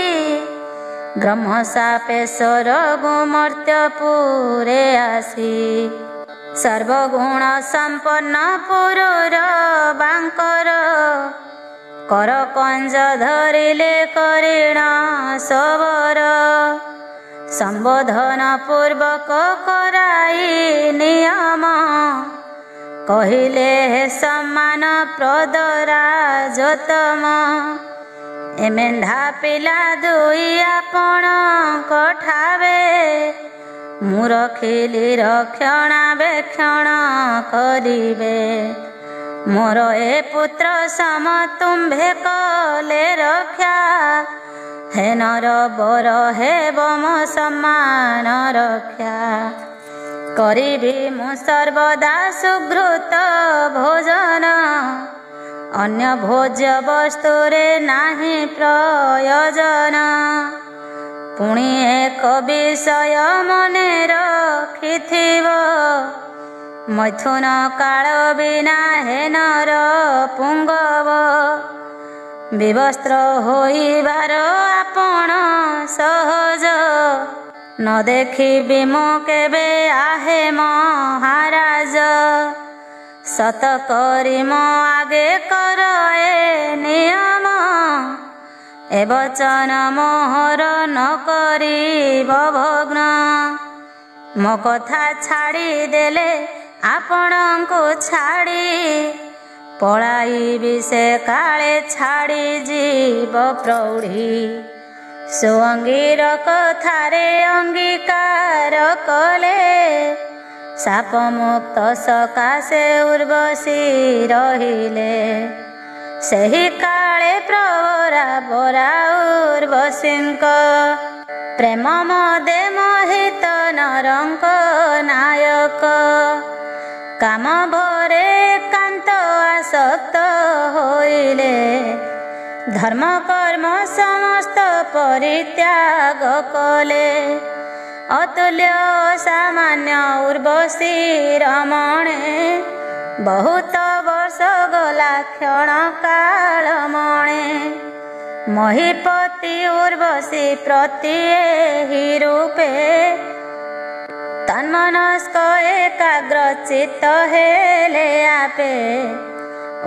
ବ୍ରହ୍ମଶାପେଶ୍ୱର ଗୁମର୍ତ୍ତ୍ୟପୁରେ ଆସି ସର୍ବଗୁଣ ସମ୍ପନ୍ନ ପୁରୁର ବାଙ୍କର କର କଞ୍ଜ ଧରିଲେ କରିଣ ସବର ସମ୍ବୋଧନ ପୂର୍ବକ କରାଇ ନିୟମ କହିଲେ ହେ ସମ୍ମାନ ପ୍ରଦରାଜୋତ୍ତମ ଏ ମେଣ୍ଢା ପିଲା ଦୁଇ ଆପଣଙ୍କ ଠାବେ ମୁଁ ରଖିଲି ରକ୍ଷଣାବେକ୍ଷଣ କରିବେ ମୋର ଏ ପୁତ୍ର ସମ ତୁମ୍ଭେ କଲେ ରକ୍ଷା ହେ ନର ବର ହେବ ମୋ ସମ୍ମାନ ରକ୍ଷା କରିବି ମୁଁ ସର୍ବଦା ସୁଘୃତ ଭୋଜନ ଅନ୍ୟ ଭୋଜ୍ୟ ବସ୍ତୁରେ ନାହିଁ ପ୍ରୟୋଜନ ପୁଣି ଏକ ବିଷୟ ମନେ ରଖିଥିବ ମୈଥୁନ କାଳ ବିନା ହେ ନର ପୁଙ୍ଗବ ବିବସ୍ତ୍ର ହୋଇବାର ଆପଣ ସହଜ ନ ଦେଖିବି ମୁଁ କେବେ ଆହେ ମହାରାଜ ସତ କରି ମୋ ଆଗେ କର ଏ ନିୟମ ଏ ବଚନ ମୋହର ନ କରିବ ଭଗ୍ନ ମୋ କଥା ଛାଡ଼ିଦେଲେ ଆପଣଙ୍କୁ ଛାଡ଼ି ପଳାଇବି ସେ କାଳେ ଛାଡ଼ି ଯିବ ପ୍ରୌଢ଼ୀ ସୁଅଙ୍ଗୀର କଥାରେ ଅଙ୍ଗୀକାର କଲେ ସାପ ମୁକ୍ତ ସକାଶେ ଉର୍ବଶୀ ରହିଲେ ସେହି କାଳେ ପ୍ରବରା ବରା ଉର୍ବଶୀଙ୍କ ପ୍ରେମ ମଦେ ମୋହିତ ନରଙ୍କ ନାୟକ କାମ ଭରେ ଏକାନ୍ତ ଆସକ୍ତ ହୋଇଲେ ଧର୍ମ କର୍ମ ସମସ୍ତ ପରିତ୍ୟାଗ କଲେ ଅତୁଲ୍ୟ ସାମାନ୍ୟ ଉର୍ବଶୀ ରମଣେ ବହୁତ ବର୍ଷ ଗଲା କ୍ଷଣ କାଳ ମଣେ ମହିପତି ଉର୍ବଶୀ ପ୍ରତି ଏହି ରୂପେ ତନ୍ମନସ୍କ ଏକାଗ୍ର ଚିତ୍ତ ହେଲେ ଆପେ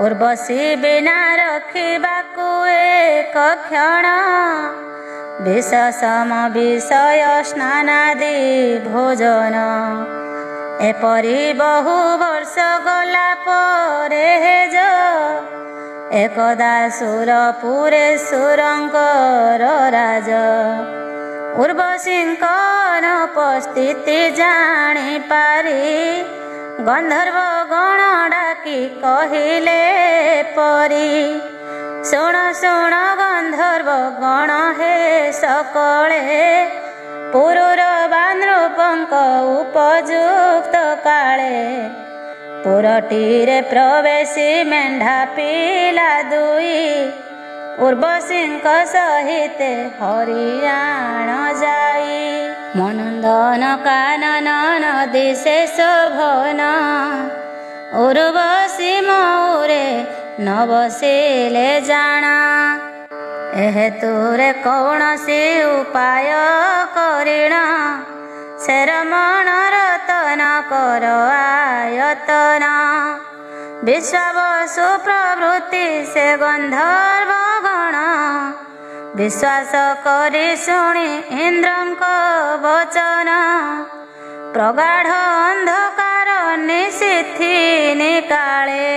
ଉର୍ବଶୀ ବିନା ରଖିବାକୁ ଏକ କ୍ଷଣ ବିଷ ସମ ବିଷୟ ସ୍ନାନାଦି ଭୋଜନ ଏପରି ବହୁ ବର୍ଷ ଗଲା ପରେ ହେଜ ଏକଦା ସୁରପୁରେ ସୁରଙ୍କର ରାଜ ଉର୍ବଶୀଙ୍କ ଅନୁପସ୍ଥିତି ଜାଣିପାରି ଗନ୍ଧର୍ବ ଗଣ ଡାକି କହିଲେ ପରି ଶୁଣ ଶୁଣ ଗନ୍ଧର୍ବ ଗଣ ହେ ସକଳେ ପୁରୁର ବାନୃପଙ୍କ ଉପଯୁକ୍ତ କାଳେ ପୁରଟିରେ ପ୍ରବେଶୀ ମେଣ୍ଢା ପିଲା ଦୁଇ ଉର୍ବଶୀଙ୍କ ସହିତେ ହରିୟାଣ ଯାଇ ମନନ୍ଦନ କାନନ ନଦୀ ସେ ଶୋଭନ ଉର୍ବଶୀ ମଉରେ ନ ବସିଲେ ଜାଣା ଏ ହେତୁରେ କୌଣସି ଉପାୟ କରିଣ ସେ ରମଣ ରତନ କର ଆୟତନ ବିଶ୍ୱାବସୁ ପ୍ରଭୃତି ସେ ଗନ୍ଧର୍ବ ଗଣ ବିଶ୍ୱାସ କରି ଶୁଣି ଇନ୍ଦ୍ରଙ୍କ ବଚନ ପ୍ରଗାଢ଼ ଅନ୍ଧକାର ନିଶିଥିନି କାଳେ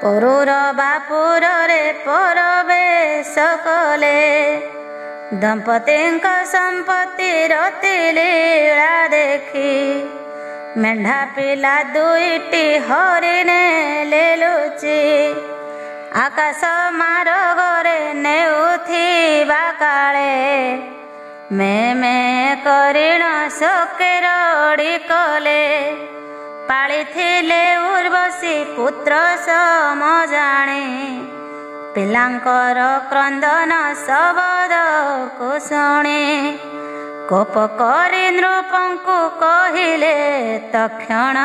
ପୁରୁର ବାପୁରରେ ପ୍ରବେଶ କଲେ ଦମ୍ପତିଙ୍କ ସମ୍ପତ୍ତି ରତି ଲୀଳା ଦେଖି ମେଣ୍ଢା ପିଲା ଦୁଇଟି ହରିନେଲେ ଲୁଚି ଆକାଶ ମାର୍ଗରେ ନେଉଥିବା କାଳେ ମେ ମେ କରିଣ ଶୋକେ ରଡ଼ି କଲେ ପାଳିଥିଲେ ଉର୍ବଶୀ ପୁତ୍ର ସମ ଜାଣେ ପିଲାଙ୍କର କ୍ରନ୍ଦନ ଶବଦକୁ ଶୁଣି କୋପ କରି ନୃପଙ୍କୁ କହିଲେ ତକ୍ଷଣ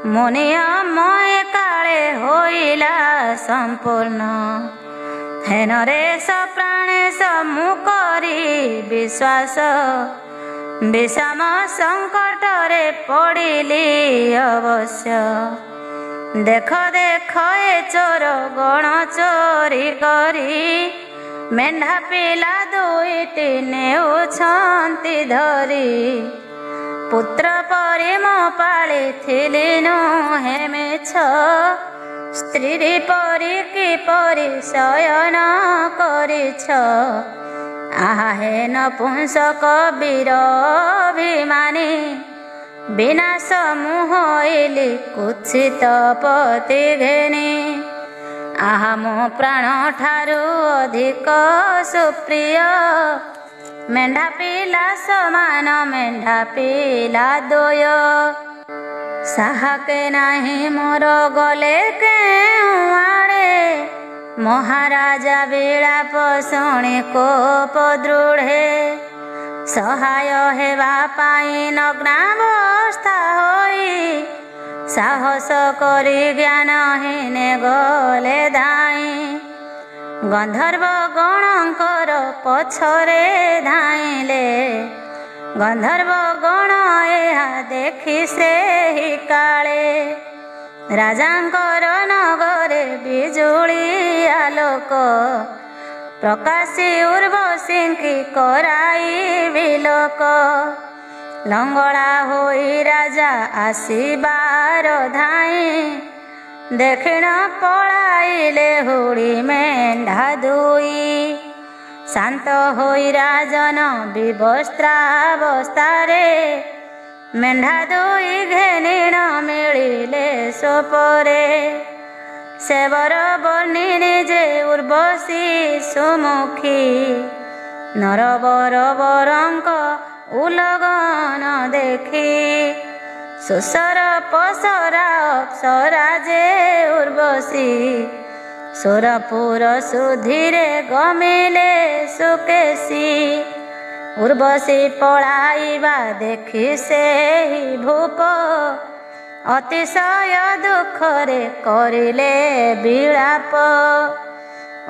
ମୁନିୟମଏ କାଳେ ହୋଇଲା ସମ୍ପୂର୍ଣ୍ଣ। ହେନରେ ସପ୍ରାଣେଶ ମୁଁ କରି ବିଶ୍ୱାସ, ବିଷମ ସଙ୍କଟରେ ପଡ଼ିଲି ଅବଶ୍ୟ। ଦେଖ ଦେଖ ଏ ଚୋର ଗଣ ଚୋରି କରି, ମେଣ୍ଢା ପିଲା ଦୁଇଟି ନେଉଛନ୍ତି ଧରି। ପୁତ୍ର ପରି ମୁଁ ପାଳିଥିଲି ନୁହେଁ ମିଛ, ସ୍ତ୍ରୀ ପରି କିପରି ଶୟନ କରିଛ। ଆହା ହେ ନପୁଂସକ ବୀର ଅଭିମାନୀ, ବିନାଶ ମୁଁ ହୋଇଲି କୁତ୍ସିତ ପତି ଘେନି। ଆହା ମୋ ପ୍ରାଣ ଠାରୁ ଅଧିକ ସୁପ୍ରିୟ, ମେଣ୍ଢା ପିଲା ସମାନ ମେଣ୍ଢା ପିଲା ଦ୍ୱୟ। ସାହକେ ନାହିଁ ମୋର ଗଲେ କେଉଁ ଆଡ଼େ, ମହାରାଜା ବିଳାପ ଶୁଣି କୋପ ଦୃଢ଼େ। ସହାୟ ହେବା ପାଇଁ ନଗ୍ନାବସ୍ଥା ହୋଇ, ସାହସ କରି ଜ୍ଞାନହୀନେ ଗଲେ ଧାଇଁ। ଗନ୍ଧର୍ବ ଗଣଙ୍କର ପଛରେ ଧାଇଁଲେ, ଗନ୍ଧର୍ବ ଗଣ ଏହା ଦେଖି ସେହି କାଳେ। ରାଜାଙ୍କର ନଗରେ ବିଜୁଳି ଆଲୋକ, ପ୍ରକାଶୀ ଉର୍ବଶୀଙ୍କି କରାଇ ବିଲୋକ। ଲଙ୍ଗଳା ହୋଇ ରାଜା ଆସିବାର ଧାଇଁ, ଦେଖିଣ ପଳାଇଲେ ହୁଡ଼ି ମେଣ୍ଢା ଦୁଇ। ଶାନ୍ତ ହୋଇ ରାଜନ ବିବସ୍ତ୍ରାବସ୍ଥାରେ, ମେଣ୍ଢା ଦୁଇ ଘେନିଣ ମିଳିଲେ ସ୍ୱପରେ। ସେବର ବର୍ଣ୍ଣିନୀ ଯେ ଉର୍ବଶୀ ସୁମୁଖୀ, ନରବର ବରଙ୍କ ଉଲଗନ ଦେଖି। ସୁସର ପସରା ଅପ୍ସରା ଯେ ଉର୍ବଶୀ, ସୁରପୁର ସୁଧୀରେ ଗମିଲେ ସୁକେଶୀ। ଉର୍ବଶୀ ପଳାଇବା ଦେଖି ସେହି ଭୂପ, ଅତିଶୟ ଦୁଃଖରେ କରିଲେ ବିଳାପ।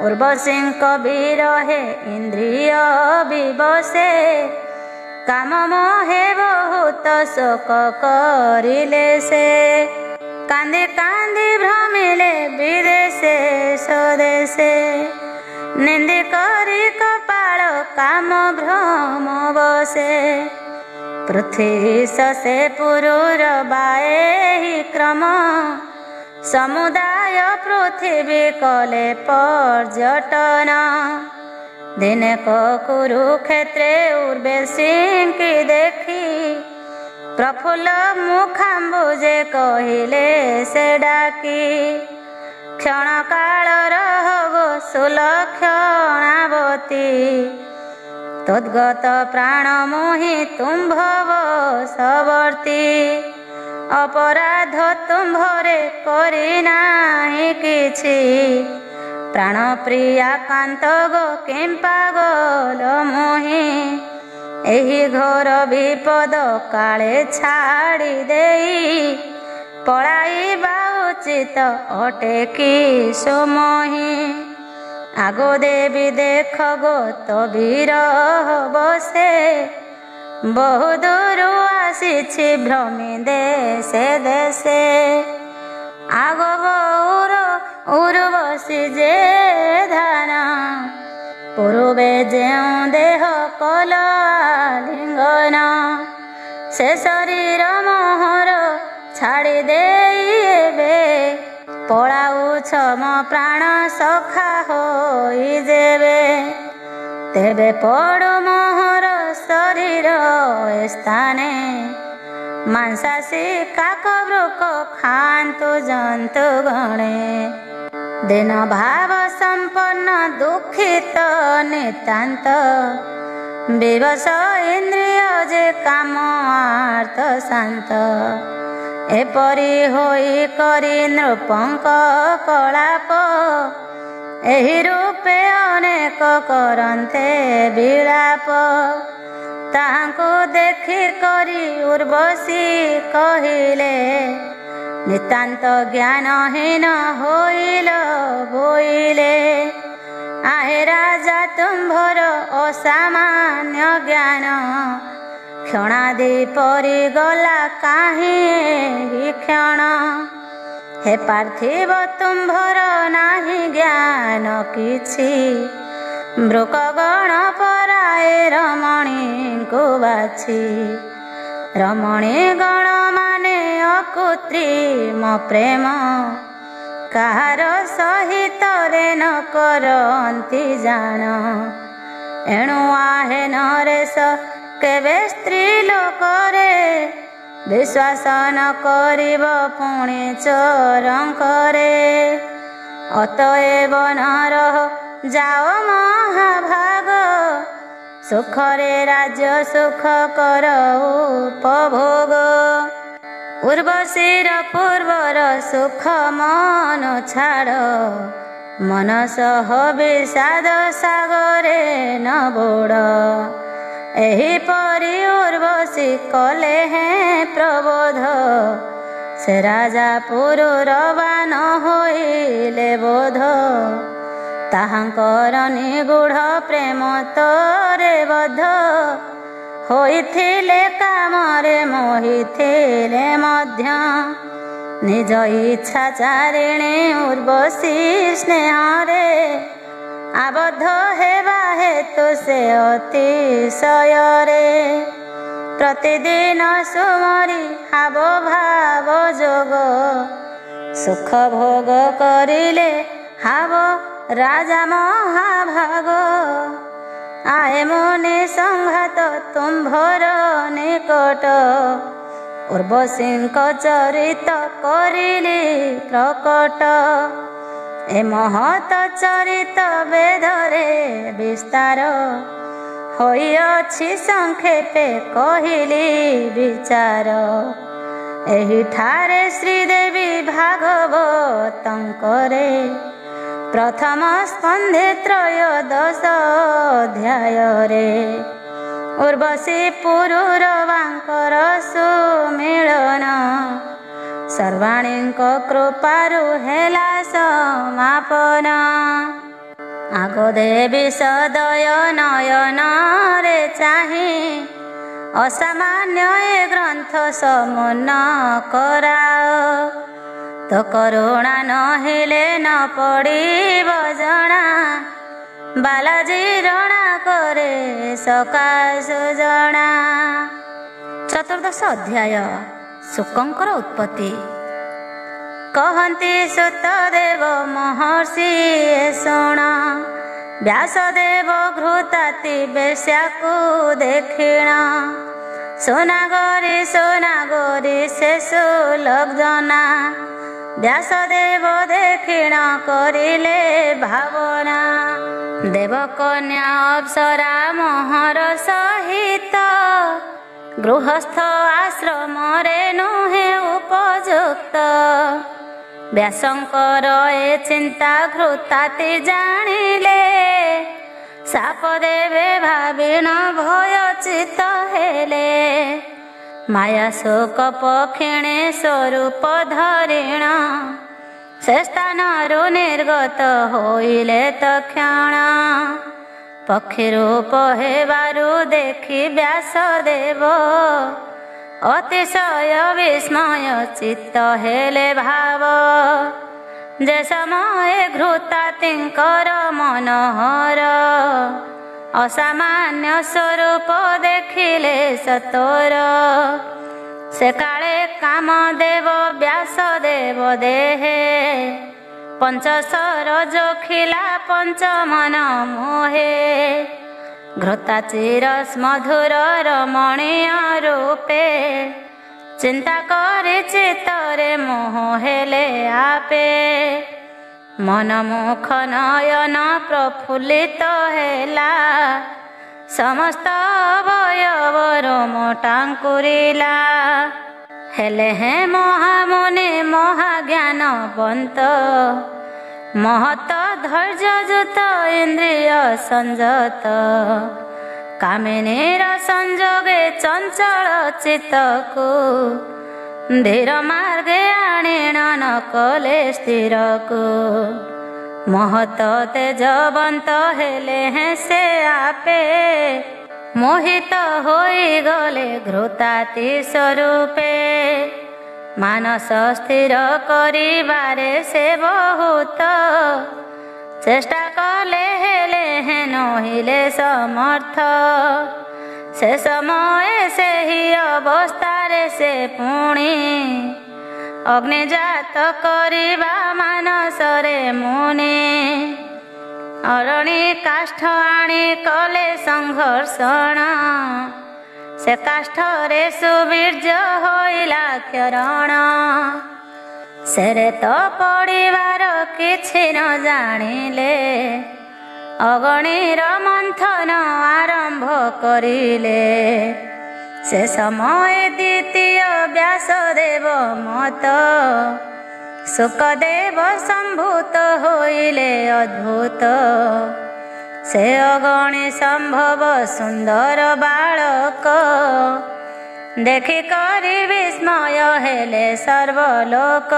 ଉର୍ବଶୀଙ୍କ ବିରହେ ଇନ୍ଦ୍ରିୟ ବିବଶେ, କାମ ମୋହେ ବହୁତ ଶୋକ କରିଲେ ସେ। କାନ୍ଦି କାନ୍ଦି ଭ୍ରମିଲେ ବିଦେଶେ ସ୍ୱଦେଶେ, ନିନ୍ଦି କରି କପାଳ କାମ ଭ୍ରମ ବସେ। ପୃଥ୍ୱୀ ଶଶେ ପୁରୁର ବାଏହି କ୍ରମ, ସମୁଦାୟ ପୃଥିବୀ କଲେ ପର୍ଯ୍ୟଟନ। ଦିନେକ କୁରୁକ୍ଷେତ୍ରେ ଉର୍ବଶୀଙ୍କି ଦେଖି, ପ୍ରଫୁଲ୍ଲ ମୁଖାମ୍ବୁଜେ କହିଲେ ସେ ଡାକି। କ୍ଷଣକାଳର ହବ ସୁଲକ୍ଷଣାବତୀ, ତଦ୍ଗତ ପ୍ରାଣ ମୋହି ତୁମ୍ଭବ ସବର୍ତ୍ତୀ। ଅପରାଧ ତୁମ୍ଭରେ କରି ନାହିଁ କିଛି, ପ୍ରାଣ ପ୍ରିୟା କାନ୍ତ ଗো କେମ୍ପା ଗଲ ମୋହି। ଏହି ଘୋର ବିପଦ କାଳେ ଛାଡ଼ି ଦେଇ, ପଳାଇବା ଉଚିତ ଅଟେ କି ସୁମୋହି। আগো দেবী দেখ গো তো বিরহ বসে, বহু দূর আসিছি ভ্রমি দেশে দেশে। আগো বৌর উর্বশী যে ধান, পূর্বে যেউ দেহ কল আলিঙ্গন। সে শরীর মোহর ছাড়ি দেই এবে, পଳାଉଛ ମୋ ପ୍ରାଣ ସଖା ହୋଇ ଯେବେ। ତେବେ ପଡ଼ୁ ମୋହର ଶରୀର ଏ ସ୍ଥାନେ, ମାଂସାଶୀ କାକ ବୃକ ଖାଆନ୍ତୁ ଜନ୍ତୁ ଗଣେ। ଦିନ ଭାବ ସମ୍ପନ୍ନ ଦୁଃଖିତ ନିତାନ୍ତ, ବିବଶ ଇନ୍ଦ୍ରିୟ ଯେ କାମ ଆର୍ତ ଶାନ୍ତ। ଏପରି ହୋଇ କରି ନୃପଙ୍କ କଳାପ, ଏହି ରୂପେ ଅନେକ କରନ୍ତେ ବିଳାପ। ତାହାଙ୍କୁ ଦେଖି କରି ଉର୍ବଶୀ କହିଲେ, नितांत ज्ञानहीन होइल बोइले आहे राजा तुम्भर असामान्य ज्ञान क्षणादि परि गला काहे क्षण हे पार्थिव तुम्भर नाही ज्ञान किछि मृकगण पराए रमणी को बाछि रमणी गण माने अकृत्रिम प्रेम काहार सहित रे न करंती जान एणु आहे नरेश केवे स्त्री लोकरे विश्वास न करिब पुणी चोरंकरे अतएव नरह जाओ महाभाग सुखरे राज्य सुख कर उपभोग उर्वशीर पूर्वर सुख मन छाड़ मनस विषाद सागरे न बोड़ एहिपरि उर्वशी कले हैं प्रबोध से राजा पुरुरवान होइले बोध ताहांकर निगूढ़ प्रेम तोरे बध होइथिले कामरे मोहिथिले मध्य निज इच्छा चारिणी उर्वशी स्नेहरे आबद्ध हेबा हेतु से अतिशयरे प्रतिदिन सुमरी हाव भाव जोग सुख भोग करिले हाव राजा महाभाग आए मुनि संघात तुम्भर निकट उर्वशींक चरित करिली प्रकट ए महत चरित वेदरे विस्तार होइअछि संक्षेपे कहिली विचार एहिठारे श्रीदेवी भागवतंकरे प्रथम स्कंधे त्रयोदश अध्याय रे उर्वशी पुरुरवांकर सुमिलन सर्वाणींक कृपारु हेला समापन आग देवी सदय नयन रे चाहि असामान्य ए ग्रंथ समुन्न कराओ तो करुणा नहिले न पड़िब जना बालाजी रणा करे सकाशु जना। चतुर्दश अध्याय शुकंकर उत्पत्ति। कहन्ति सुतदेव महर्षि शुण व्यासदेव घृताति बेश्याकु देखिण सोनागरी से सुलग्जना व्यासदेव देखिण करिले भावना देवकन्या अप्सरा मोहर सहित गृहस्थ आश्रम रे नुहे उपयुक्त व्यासंकर ए चिंता घृताति जानिले साप देवे भाविण भय चित हेले माया शोक पक्षिणे स्वरूप धरिण से स्थानरु निर्गत होइले तक्षण पक्षी रूप हेबारु देखि व्यासदेव अतिशय विस्मय चित्त हेले भाव जे समय घृतातिंकर मनोहर असामान्य स्वरूप देखिले सतोर से काले कामदेव व्यासदेव देहे पंचशर जोखिला पंचमन मोहे घृताचिर मधुर रमणीय रूपे चिंता करी चित्तरे मोह हेले आपे मन मुख नयन प्रफुल्लित हेला समस्त अवयव रोम टांकुरिला हेले हे महामुनि महाज्ञानवंत महत धैर्ययुत इंद्रिय संयत कामिनीर संजोगे चंचल चित्तकु ଧୀର ମାର୍ଗେ ଆଣିଣ ନ କଲେ ସ୍ଥିରକୁ ମହତ ତେଜବନ୍ତ ହେଲେ ହେଁ ସେ ଆପେ ମୋହିତ ହୋଇଗଲେ ଘୃତାତି ସ୍ୱରୂପେ ମାନସ ସ୍ଥିର କରିବାରେ ସେ ବହୁତ ଚେଷ୍ଟା କଲେ ହେଲେ ହେଁ ନହିଲେ ସମର୍ଥ ସେ ସମୟ ସେହି ଅବସ୍ଥାରେ ସେ ପୁଣି ଅଗ୍ନିଜାତ କରିବା ମାନସରେ ମୁନି ଅରଣି କାଷ୍ଠ ଆଣି କଲେ ସଂଘର୍ଷଣ ସେ କାଷ୍ଠରେ ସୁବୀର୍ଯ୍ୟ ହୋଇଲା କ୍ଷରଣ ସେରେ ତ ପଡ଼ିବାର କିଛି ନ ଜାଣିଲେ ଅଗଣିର ମନ୍ଥନ ଆରମ୍ଭ କରିଲେ ସେ ସମୟ ଦ୍ୱିତୀୟ ବ୍ୟାସଦେବ ମତ ଶୁକଦେବ ସମ୍ଭୂତ ହୋଇଲେ ଅଦ୍ଭୁତ ସେ ଅଗଣି ସମ୍ଭବ ସୁନ୍ଦର ବାଳକ ଦେଖି କରି ବିସ୍ମୟ ହେଲେ ସର୍ବଲୋକ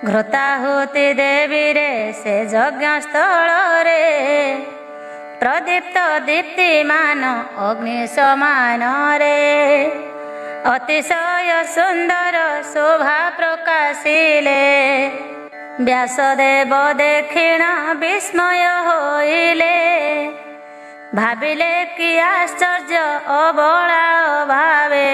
ଘୃତାହୁତି ଦେବୀରେ ସେ ଯଜ୍ଞସ୍ଥଳରେ ପ୍ରଦୀପ୍ତ ଦୀପ୍ତିମାନ ଅଗ୍ନି ସମାନରେ ଅତିଶୟ ସୁନ୍ଦର ଶୋଭା ପ୍ରକାଶିଲେ ବ୍ୟାସଦେବ ଦେଖିଣ ବିସ୍ମୟ ହୋଇଲେ ଭାବିଲେ କି ଆଶ୍ଚର୍ଯ୍ୟ ଅବଳା ଭାବେ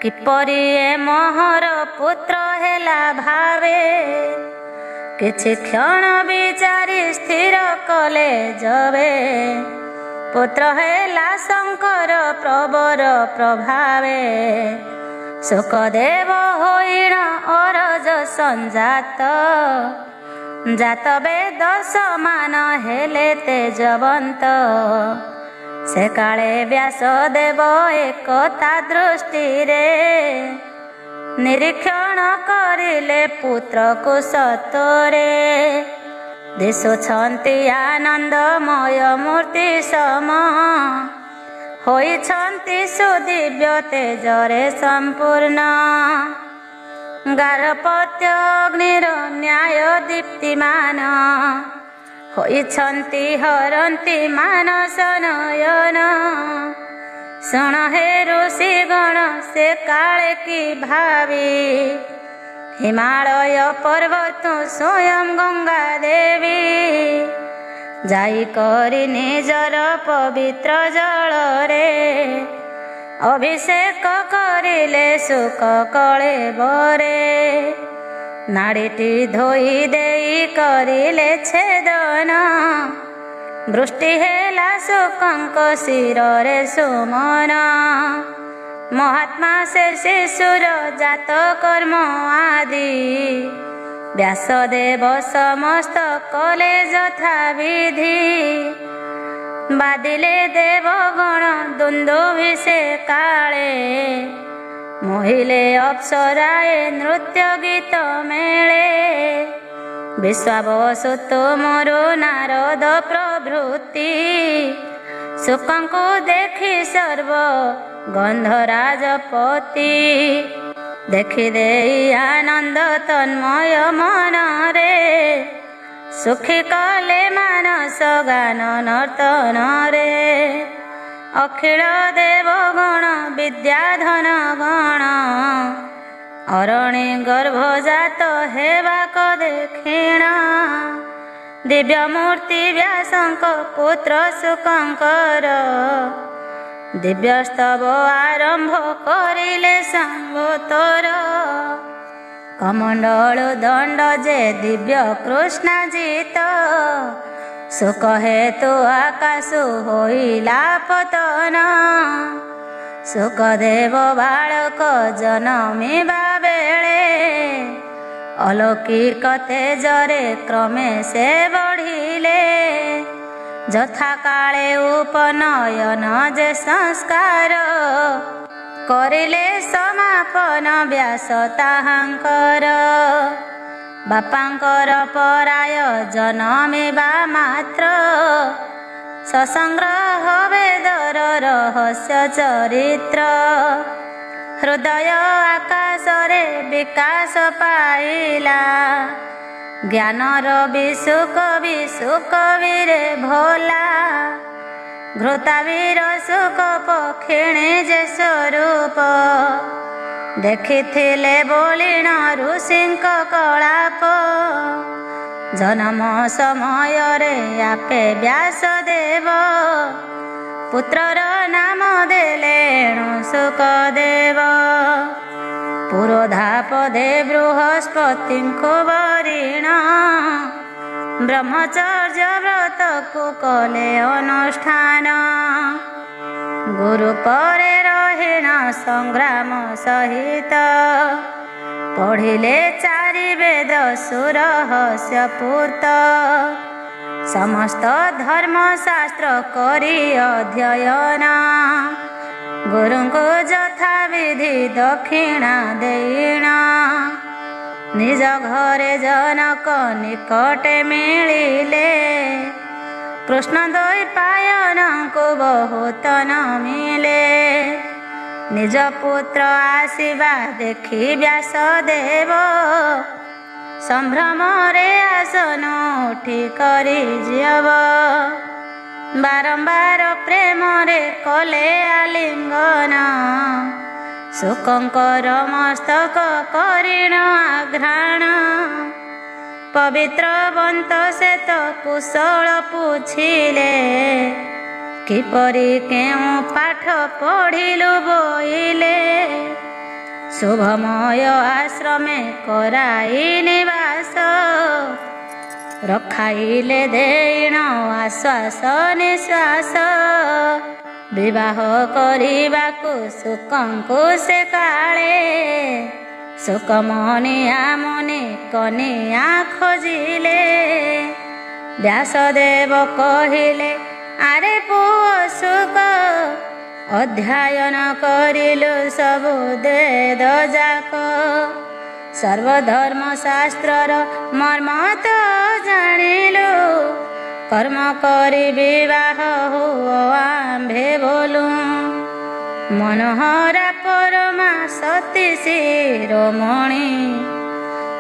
କିପରି ଏ ମୋହର ପୁତ୍ର ହେଲା ଭାବେ କିଛି କ୍ଷଣ ବିଚାରି ସ୍ଥିର କଲେ ଯବେ ପୁତ୍ର ହେଲା ଶଙ୍କର ପ୍ରବର ପ୍ରଭାବେ ଶୁକଦେବ ହୋଇଣ ଅରଜ ସଞ୍ଜାତ ଜାତ ବେଦ ସମାନ ହେଲେ ତେଜବନ୍ତ ସେ କାଳେ ବ୍ୟାସଦେବ ଏକତା ଦୃଷ୍ଟିରେ ନିରୀକ୍ଷଣ କରିଲେ ପୁତ୍ରକୁ ସତରେ ଦିଶୁଛନ୍ତି ଆନନ୍ଦମୟ ମୂର୍ତ୍ତି ସମ ହୋଇଛନ୍ତି ସୁଦିବ୍ୟ ତେଜରେ ସମ୍ପୂର୍ଣ୍ଣ ଗାର୍ହପତ୍ୟ ଅଗ୍ନିର ନ୍ୟାୟ ଦୀପ୍ତିମାନ ହୋଇଛନ୍ତି ହରନ୍ତି ମାନସ ନୟନ ଶୁଣ ହେ ଋଷିଗଣ ସେ କାଳେ କି ଭାବି ହିମାଳୟ ପର୍ବତ ସ୍ୱୟଂ ଗଙ୍ଗା ଦେବୀ ଯାଇ କରି ନିଜର ପବିତ୍ର ଜଳରେ ଅଭିଷେକ କରିଲେ ଶୁକ କଳେବରେ ନାଡ଼ିଟି ଧୋଇ ଦେଇ କରିଲେ ଛେଦନ ବୃଷ୍ଟି ହେଲା ଶୁକଙ୍କ ଶିରରେ ସୁମନ ମହାତ୍ମା ସେ ଶିଶୁର ଜାତ କର୍ମ ଆଦି ବ୍ୟାସଦେବ ସମସ୍ତ କଲେ ଯଥାବିଧି ବାଦିଲେ ଦେବଗଣ ଦୁନ୍ଦୁଭି ସେ କାଳେ ମୋହିଲେ ଅପ୍ସରାଏ ନୃତ୍ୟ ଗୀତ ମେଳେ ବିଶ୍ୱାବସୁ ତୁମରୁ ନାରଦ ପ୍ରଭୃତି ଶୁକଙ୍କୁ ଦେଖି ସର୍ବ ଗନ୍ଧରାଜପତି ଦେଖି ଦେଇ ଆନନ୍ଦ ତନ୍ମୟ ମନରେ ସୁଖୀ କଲେ ମାନସ ଗାନ ନର୍ତ୍ତନରେ ଅଖିଳ ଦେବଗଣ ବିଦ୍ୟାଧନ ଗଣ ଅରଣି ଗର୍ଭଜାତ ହେବାକୁ ଦେଖିଣ ଦିବ୍ୟ ମୂର୍ତ୍ତି ବ୍ୟାସଙ୍କ ପୁତ୍ର ଶୁକଙ୍କର ଦିବ୍ୟ ସ୍ତବ ଆରମ୍ଭ କରିଲେ ସମ୍ଭୋତର କମଣ୍ଡଳୁ ଦଣ୍ଡ ଯେ ଦିବ୍ୟ କୃଷ୍ଣାଜିତ ଶୁକ ହେତୁ ଆକାଶୁ ହୋଇଲା ପତନ ଶୁକଦେବ ବାଳକ ଜନମିବା ବେଳେ ଅଲୌକିକ ତେଜରେ କ୍ରମେ ସେ ବଢ଼ିଲେ ଯଥା କାଳେ ଉପନୟନ ଯେ ସଂସ୍କାର କରିଲେ ସମାପନ ବ୍ୟାସ ତାହାଙ୍କର ବାପାଙ୍କର ପରାୟ ଜନମିବା ମାତ୍ର ସସଂଗ୍ରହ ବେଦର ରହସ୍ୟ ଚରିତ୍ର हृदय आकाशरे विकास पाइला ज्ञानर विशुक विशुकवीरे भोला घृतावीर सुख पक्षिणी जे स्वरूप देखिथिले बोलिण ऋषिंक कलाप जन्म समय रे आपे व्यासदेव पुत्रर नाम देलेणु सुखदेव पुरोधापदे बृहस्पतिंको वरिण ब्रह्मचर्य व्रत को कले अनुष्ठान गुरु परे रहिण संग्राम सहित पढ़िले चारि वेद सुरहस्य पूर्त समस्त धर्मशास्त्र करी अध्ययन गुरुଙ୍କୁ ଯଥା विधि दक्षिणा देण निज घरे जनक निकटे मिलिले कृष्ण द्वैपायनଙ୍କୁ बहुत न मिले निज पुत्र आशिबा देखि व्यासदेव संभ्रमरे आसन उठी करी जियब बारंबार प्रेमरे कले आलिंगन शुकंकर मस्तक करिण आघ्राण पवित्र बंत से तो कुशल पूछिले किपरि केउ पाठ पढ़िलु बोइले शुभमय आश्रमे कराई निवास रखाइले देण आश्वास निश्वास विवाह करिबाकु शुकंकु से काले शुकमनिया मुनि कनिया खोजिले व्यासदेव कहिले आरे पुओ शुक अध्ययन करिलु सबु वेद जाक सर्वधर्म शास्त्रर मर्म तो जानिलु कर्म करी विवाह हुओ आंभे बोलू मनोहरा परमा सती शिरोमणि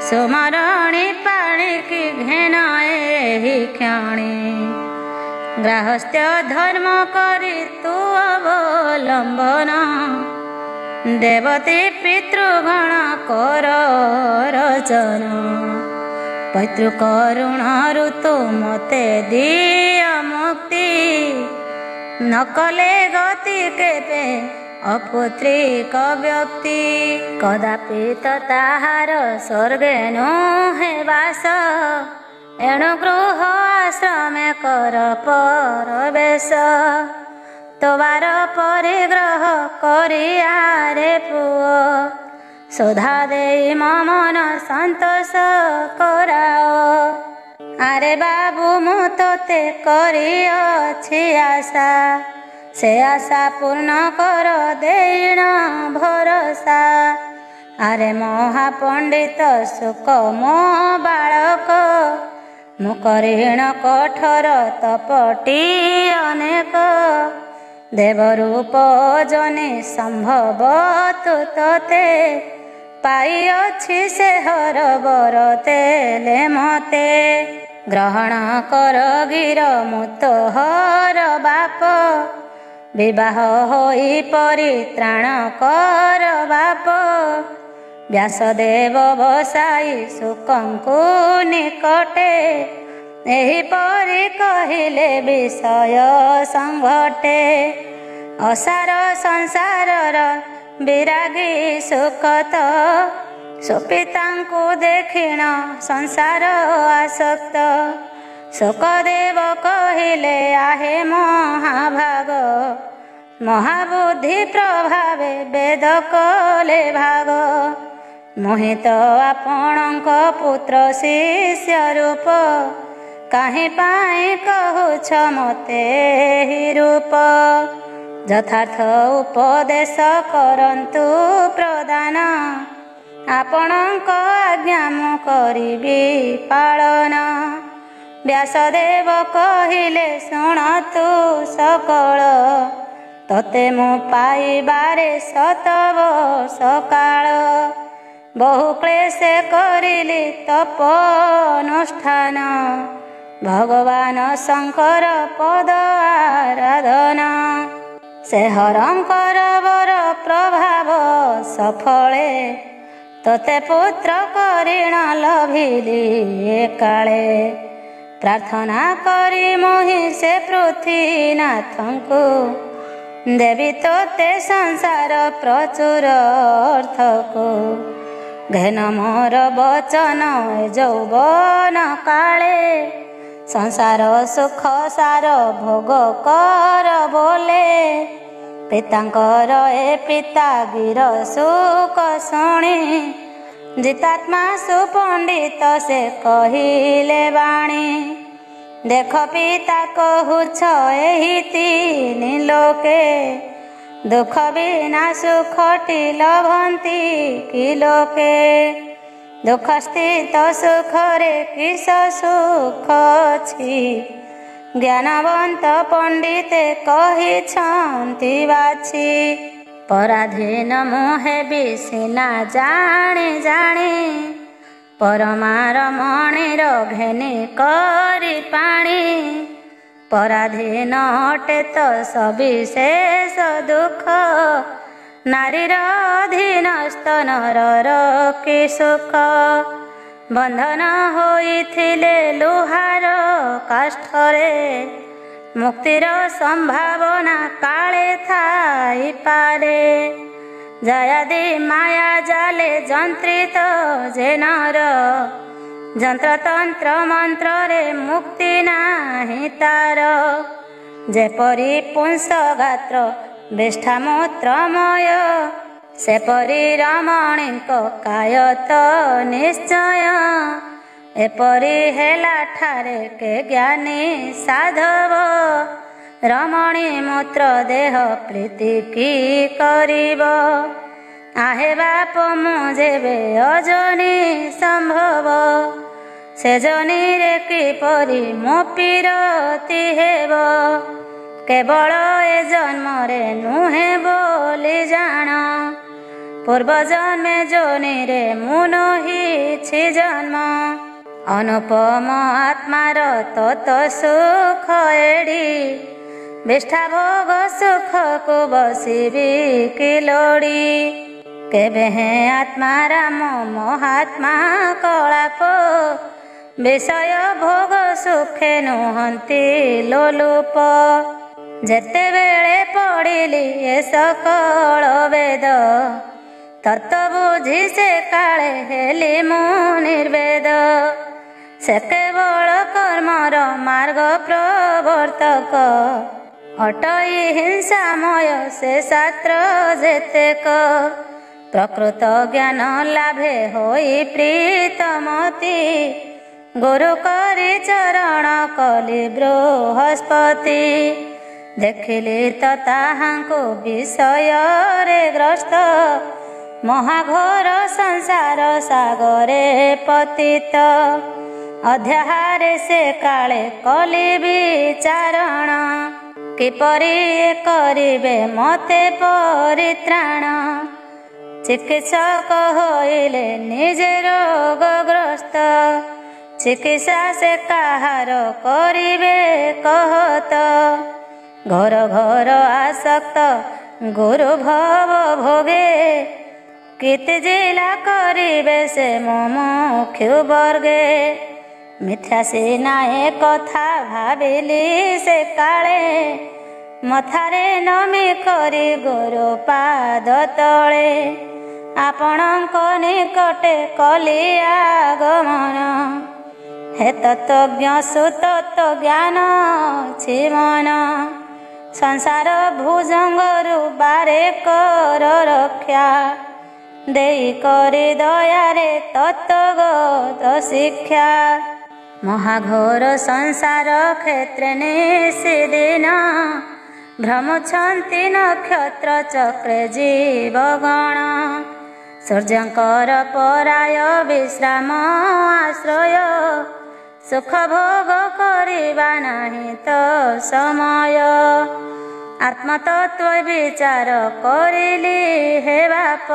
सुमरणी पाणी की घेन एहि क्षणी ग्राहस्थ्य धर्म करी तू अवलंबन देवती पितृगण कर रचन पैतृकरुण ऋतु मते दिय मुक्ति न कले गति केबे अपुत्रिक व्यक्ति कदापि तो ताहार स्वर्गे नुहे वास एणु गृह आश्रमे कर परवेश तोबार परिग्रह करिया रे पुओ सुधा देई मन संतोष कराओ आरे बाबू मु तोते करिअछि आशा से आशा पूर्ण कर देण भरोसा आरे महापंडित सुख मो बालक मु करिण कठोर तपटी अनेक देवरूप जने संभव तु तोते पाइअछि से हर बर तेले मते ग्रहण कर गिर मुत हर बाप विवाह होई परित्राण कर बाप व्यासदेव बसाई शुकंकु निकटे एहिपरि कहिले विषय संघटे असार संसारर विरागी सुखत सुपितांकु देखिण संसार आसक्त शुकदेव कहिले आहे महाभाग महाबुद्धि प्रभावे वेद कले भाग मोहित आपणक पुत्र शिष्य रूप काहे पाए कहुछ मते ही रूप यथार्थ उपदेश करंतु प्रदान आपणक आज्ञा मु करिबी पालन व्यासदेव कहिले शुणतु सकल ତତେ ମୁଁ ପାଇବାରେ 7 ବର୍ଷ କାଳ ବହୁ କ୍ଲେଶ କରିଲି ତପ ଅନୁଷ୍ଠାନ ଭଗବାନ ଶଙ୍କର ପଦ ଆରାଧନା ସେ ହରଙ୍କର ବର ପ୍ରଭାବ ସଫଳେ ତତେ ପୁତ୍ର କରିଣ ଲଭିଲି ଏକାଳେ ପ୍ରାର୍ଥନା କରି ମୁହିଁ ସେ ପୃଥ୍ୱୀନାଥଙ୍କୁ ଦେବି ତୋତେ ସଂସାର ପ୍ରଚୁର ଅର୍ଥକୁ ଘେନ ମୋର ବଚନ ଯୌବନ କାଳେ ସଂସାର ସୁଖ ସାର ଭୋଗ କର ବୋଲେ ପିତାଙ୍କର ଏ ପିତା ଗିର ସୁଖ ଶୁଣି ଜିତାତ୍ମା ସୁପଣ୍ଡିତ ସେ କହିଲେ ବାଣୀ ଦେଖ ପିତା କହୁଛ ଏହି 3 ଲୋକେ ଦୁଃଖ ବିନା ସୁଖଟି ଲଭନ୍ତି କି ଲୋକେ ଦୁଃଖ ସ୍ଥିତ ସୁଖରେ କିସ ସୁଖ ଅଛି ଜ୍ଞାନବନ୍ତ ପଣ୍ଡିତେ କହିଛନ୍ତି ବାଛି ପରାଧୀନ ମୁଁ ହେବି ସିନା ଜାଣି ଜାଣି ପରମାର ମଣିର ଘେନି କରି ପାଣି ପରାଧୀନ ଅଟେ ତ ସବିଶେଷ ଦୁଃଖ ନାରୀର ଅଧୀନ ସ୍ତନର କି ସୁଖ ବନ୍ଧନ ହୋଇଥିଲେ ଲୁହାର କାଷ୍ଠରେ ମୁକ୍ତିର ସମ୍ଭାବନା କାଳେ ଥାଇପାରେ ଜୟାଦି ମାୟା ଜାଲେ ଯନ୍ତ୍ରିତ ଜେନର ଯନ୍ତ୍ରତନ୍ତ୍ର ମନ୍ତ୍ରରେ ମୁକ୍ତି ନାହିଁ ତାର ଯେପରି ପୁଂସ ଗାତ୍ର ବିଷ୍ଠାମୂତ୍ରମୟ ସେପରି ରମଣୀଙ୍କ କାୟତ ନିଶ୍ଚୟ ଏପରି ହେଲା ଠାରେ କେ ଜ୍ଞାନୀ ସାଧବ ରମଣୀ ମୂତ୍ର ଦେହ ପ୍ରୀତି କି କରିବ ଆହେ ବାପ ମୁଁ ଯେବେ ଅଜନି ସମ୍ଭବ ସେ ଜନିରେ କିପରି ମୋ ପୀରତି ହେବ କେବଳ ଏ ଜନ୍ମରେ ନୁହେଁ ବୋଲି ଜାଣ ପୂର୍ବ ଜନ୍ମେ ଜନିରେ ମୁଁ ନହିଛି ଜନ୍ମ ଅନୁପମ ଆତ୍ମାର ତତ ସୁଖ ଏଡ଼ି ବିଷ୍ଠା ଭୋଗ ସୁଖକୁ ବସିବି କି ଲୋଡ଼ି କେବେ ହେଁ ଆତ୍ମାରାମ ମହାତ୍ମା କଳାପ ବିଷୟ ଭୋଗ ସୁଖେ ନୁହନ୍ତି ଲୋଲୁପ ଯେତେବେଳେ ପଢ଼ିଲି ଏ ସକଳ ବେଦ ତତ୍ତ୍ୱ ବୁଝି ସେ କାଳେ ହେଲି ମୁଁ ନିର୍ବେଦ ସେ କେବଳ କର୍ମର ମାର୍ଗ ପ୍ରବର୍ତ୍ତକ ଅଟଇ ହିଂସାମୟ ସେ ଶାସ୍ତ୍ର ଯେତେକ ପ୍ରକୃତ ଜ୍ଞାନ ଲାଭେ ହୋଇ ପ୍ରୀତମତି ଗୁରୁ କରି ଚରଣ କଲି ବୃହସ୍ପତି ଦେଖିଲି ତ ତାହାଙ୍କୁ ବିଷୟରେ ଗ୍ରସ୍ତ ମହାଘୋର ସଂସାର ସାଗରେ ପତିତ ଅଧ୍ୟାହାରେ ସେ କାଳେ କଲି ବିଚାରଣ କିପରି କରିବେ ମତେ ପରିତ୍ରାଣ ଚିକିତ୍ସକ ହୋଇଲେ ନିଜେ ରୋଗଗ୍ରସ୍ତ ଚିକିତ୍ସା ସେ କାହାର କରିବେ କହତ ଘର ଘର ଆସକ୍ତ ଗୁରୁ ଭବ ଭୋଗେ କୀର୍ତ୍ତି ଜିଲା କରିବେ ସେ ମୁମୁକ୍ଷୁ ବର୍ଗେ ମିଥ୍ୟା ସିନା ଏ କଥା ଭାବିଲି ସେ କାଳେ ମଥାରେ ନମି କରି ଗୁରୁ ପାଦ ତଳେ ଆପଣଙ୍କ ନିକଟେ କଲି ଆଗମନ ହେ ତତ୍ତ୍ୱଜ୍ଞ ସୁତତ୍ତ୍ୱ ଜ୍ଞାନ ଅଛି ମନ ସଂସାର ଭୁଜଙ୍ଗରୁ ବାରେ କର ରକ୍ଷା ଦେଇ କରି ଦୟାରେ ତତ୍ତ୍ୱଗତ ଶିକ୍ଷା ମହାଘୋର ସଂସାର କ୍ଷେତ୍ରେ ନିଶିଦିନ ଭ୍ରମୁଛନ୍ତି ନକ୍ଷତ୍ର ଚକ୍ରେ ଜୀବଗଣ ସୂର୍ଯ୍ୟଙ୍କର ପରାୟ ବିଶ୍ରାମ ଆଶ୍ରୟ ସୁଖ ଭୋଗ କରିବା ନାହିଁ ତ ସମୟ ଆତ୍ମତତ୍ଵ ବିଚାର କରିଲି ହେ ବାପ,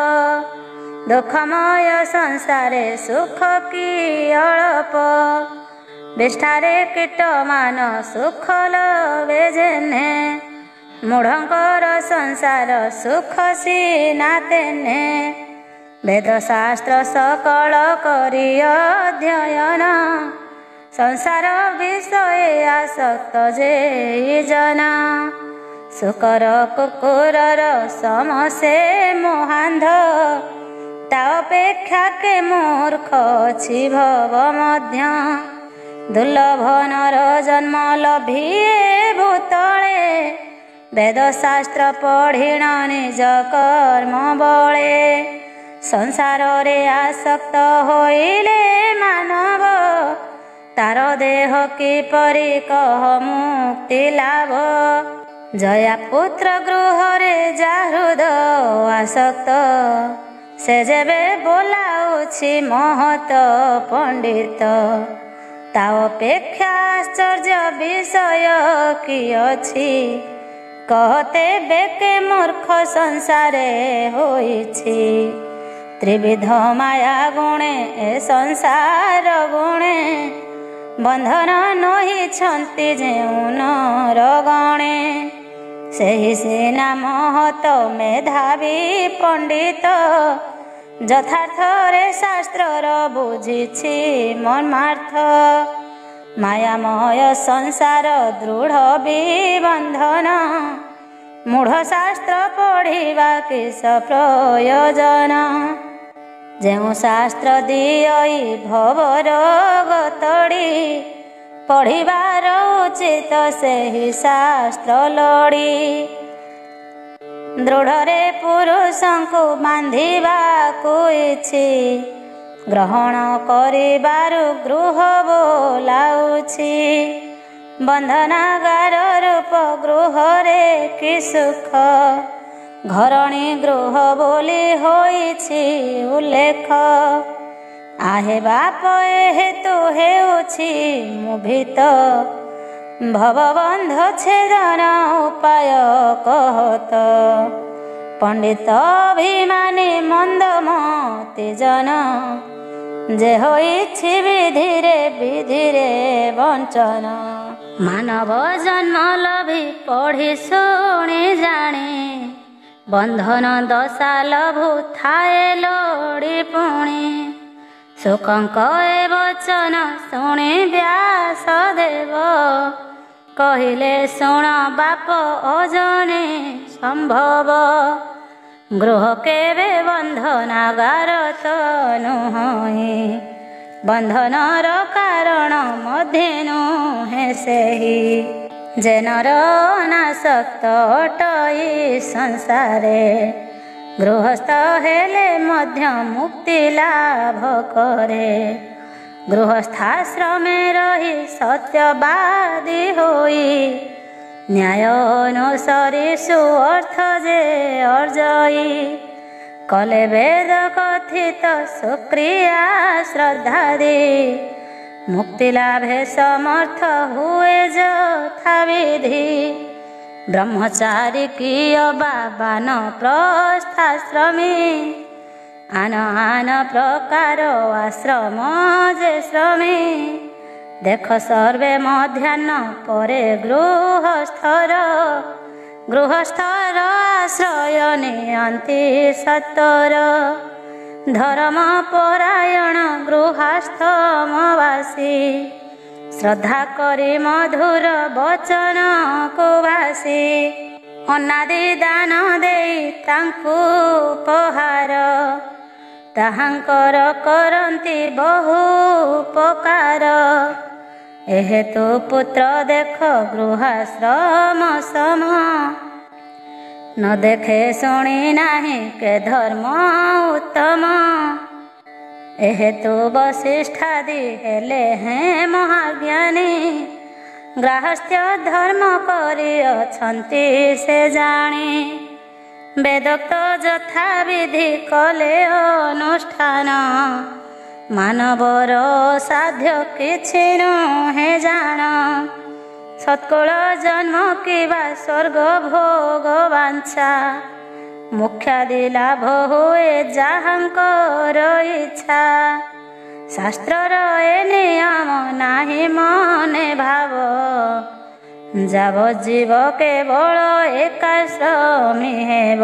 ଦୁଃଖମୟ ସଂସାରେ ସୁଖ କି ଅଳପ, ବିଷ୍ଠାରେ କୀଟମାନ ସୁଖ ଲବେ ଯେନେ, ମୂଢ଼ଙ୍କର ସଂସାର ସୁଖ ସିନା ତେନେ, ବେଦଶାସ୍ତ୍ର ସକଳ କରି ଅଧ୍ୟୟନ, ସଂସାର ବିଷୟ ଆସକ୍ତ ଯେ ଜନ, ଶୁକର କୁକୁରର ସମ ସେ ମୋହାନ୍ଧ, ତା ଅପେକ୍ଷା କେ ମୂର୍ଖ ଅଛି ଭବ ମଧ୍ୟ, ଦୁର୍ଲଭ ନର ଜନ୍ମ ଲଭିଏ ଭୂତଳେ, ବେଦଶାସ୍ତ୍ର ପଢ଼ିଣ ନିଜ କର୍ମ ବଳେ, ସଂସାରରେ ଆସକ୍ତ ହୋଇଲେ ମାନବ, ତାର ଦେହ କିପରି କହ ମୁକ୍ତି ଲାଭ, ଜୟା ପୁତ୍ର ଗୃହରେ ଯା ହୃଦ ଆସକ୍ତ, ସେ ଯେବେ ବୋଲାଉଛି ମହତ ପଣ୍ଡିତ, ତା ଅପେକ୍ଷା ଆଶ୍ଚର୍ଯ୍ୟ ବିଷୟ କି ଅଛି, କହତେ ବେକେ ମୂର୍ଖ ସଂସାରେ ହୋଇଛି, ତ୍ରିବିଧ ମାୟା ଗୁଣେ ଏ ସଂସାର ଗୁଣେ, ବନ୍ଧନ ନହିଛନ୍ତି ଯେଉଁ ନର ଗଣେ, ସେହି ସିନା ମହତ ମେଧାବୀ ପଣ୍ଡିତ, ଯଥାର୍ଥରେ ଶାସ୍ତ୍ରର ବୁଝିଛି ମର୍ମାର୍ଥ, ମାୟାମୟ ସଂସାର ଦୃଢ଼ ବିବନ୍ଧନ, ମୂଢ଼ ଶାସ୍ତ୍ର ପଢ଼ିବା କିସ ପ୍ରୟୋଜନ, ଯେଉଁ ଶାସ୍ତ୍ର ଦିଅଇ ଭବରୋଗ ତଡ଼ି, ପଢ଼ିବାର ଉଚିତ ସେହି ଶାସ୍ତ୍ର ଲୋଡ଼ି, ଦୃଢ଼ରେ ପୁରୁଷଙ୍କୁ ବାନ୍ଧିବାକୁ ଇଛି, ଗ୍ରହଣ କରିବାରୁ ଗୃହ ବୋଲାଉଛି, ବନ୍ଧନାଗାର ରୂପ ଗୃହରେ କି ସୁଖ, ଘରଣୀ ଗୃହ ବୋଲି ହୋଇଛି ଉଲ୍ଲେଖ, ଆହେ ବାପ ଏ ହେତୁ ହେଉଛି ମୁଭିତ, ଭବବନ୍ଧ ଛେଦନ ଉପାୟ କହତ, ପଣ୍ଡିତ ଅଭିମାନୀ ମନ୍ଦମତି ଜନ, ଯେ ହୋଇଛି ବିଧିରେ ବିଧିରେ ବଞ୍ଚନ, ମାନବ ଜନ୍ମ ଲଭି ପଢ଼ି ଶୁଣି ଜାଣି, ବନ୍ଧନ ଦଶା ଲଭୁ ଥାଏ ଲୋଡ଼ି ପୁଣି, ଶୁକଙ୍କ ଏ ବଚନ ଶୁଣି ବ୍ୟାସଦେବ, କହିଲେ ଶୁଣ ବାପ ଅଜନେ ସମ୍ଭବ, ଗୃହ କେବେ ବନ୍ଧନାଗାର ତ ନୁହଁ, ବନ୍ଧନର କାରଣ ମଧ୍ୟ ନୁହେଁ ସେହି, ଯେ ନର ଅନାସକ୍ତ ଅଟଇ ସଂସାରେ, ଗୃହସ୍ଥ ହେଲେ ମଧ୍ୟ ମୁକ୍ତି ଲାଭ କରେ, ଗୃହସ୍ଥାଶ୍ରମେ ରହି ସତ୍ୟବାଦୀ ହୋଇ, ନ୍ୟାୟ ଅନୁସରି ସୁଅର୍ଥ ଯେ ଅର୍ଜଇ, କଲେ ବେଦ କଥିତ ସୁକ୍ରିୟା ଶ୍ରଦ୍ଧାଦି, ମୁକ୍ତି ଲାଭେ ସମର୍ଥ ହୁଏ ଯଥାବିଧି, ବ୍ରହ୍ମଚାରୀ କିୟ ବା ବାନପ୍ରସ୍ଥାଶ୍ରମୀ, ଆନ ଆନ ପ୍ରକାର ଆଶ୍ରମ ଯେ ଶ୍ରମୀ, ଦେଖ ସର୍ବେ ମଧ୍ୟାହ୍ନ ପରେ ଗୃହସ୍ଥର, ଗୃହସ୍ଥର ଆଶ୍ରୟ ନିଅନ୍ତି ସତର, ଧର୍ମ ପରାୟଣ ଗୃହସ୍ଥମବାସୀ, ଶ୍ରଦ୍ଧା କରି ମଧୁର ବଚନକୁ ବାସି, ଅନାଦି ଦାନ ଦେଇ ତାଙ୍କୁ ଉପହାର, ତାହାଙ୍କର କରନ୍ତି ବହୁ ଉପକାର, ଏହେତୁ ପୁତ୍ର ଦେଖ ଗୃହାଶ୍ରମ ସମ, ନ ଦେଖେ ଶୁଣି ନାହିଁ କେ ଧର୍ମ ଉତ୍ତମ, ଏହେତୁ ବଶିଷ୍ଠାଦି ହେଲେ ହେଁ ମହାଜ୍ଞାନୀ, ଗ୍ରାହସ୍ଥ୍ୟ ଧର୍ମ କରିଅଛନ୍ତି ସେ ଜାଣି, ବେଦୋକ୍ତ ଯଥାବିଧି କଲେ ଅନୁଷ୍ଠାନ, ମାନବର ସାଧ୍ୟ କିଛି ନୁହେଁ ଜାଣ, ସତ୍କଳ ଜନ୍ମ କିବା ସ୍ୱର୍ଗ ଭୋଗ ବାଞ୍ଛା ମୁଖ୍ୟାଦି ଲାଭ ହୁଏ ଯାହାଙ୍କର ଇଚ୍ଛା। ଶାସ୍ତ୍ରର ଏ ନିୟମ ନାହିଁ ମନେ ଭାବ ଯାବଜୀବ କେବଳ ଏକାଶ୍ରମୀ ହେବ।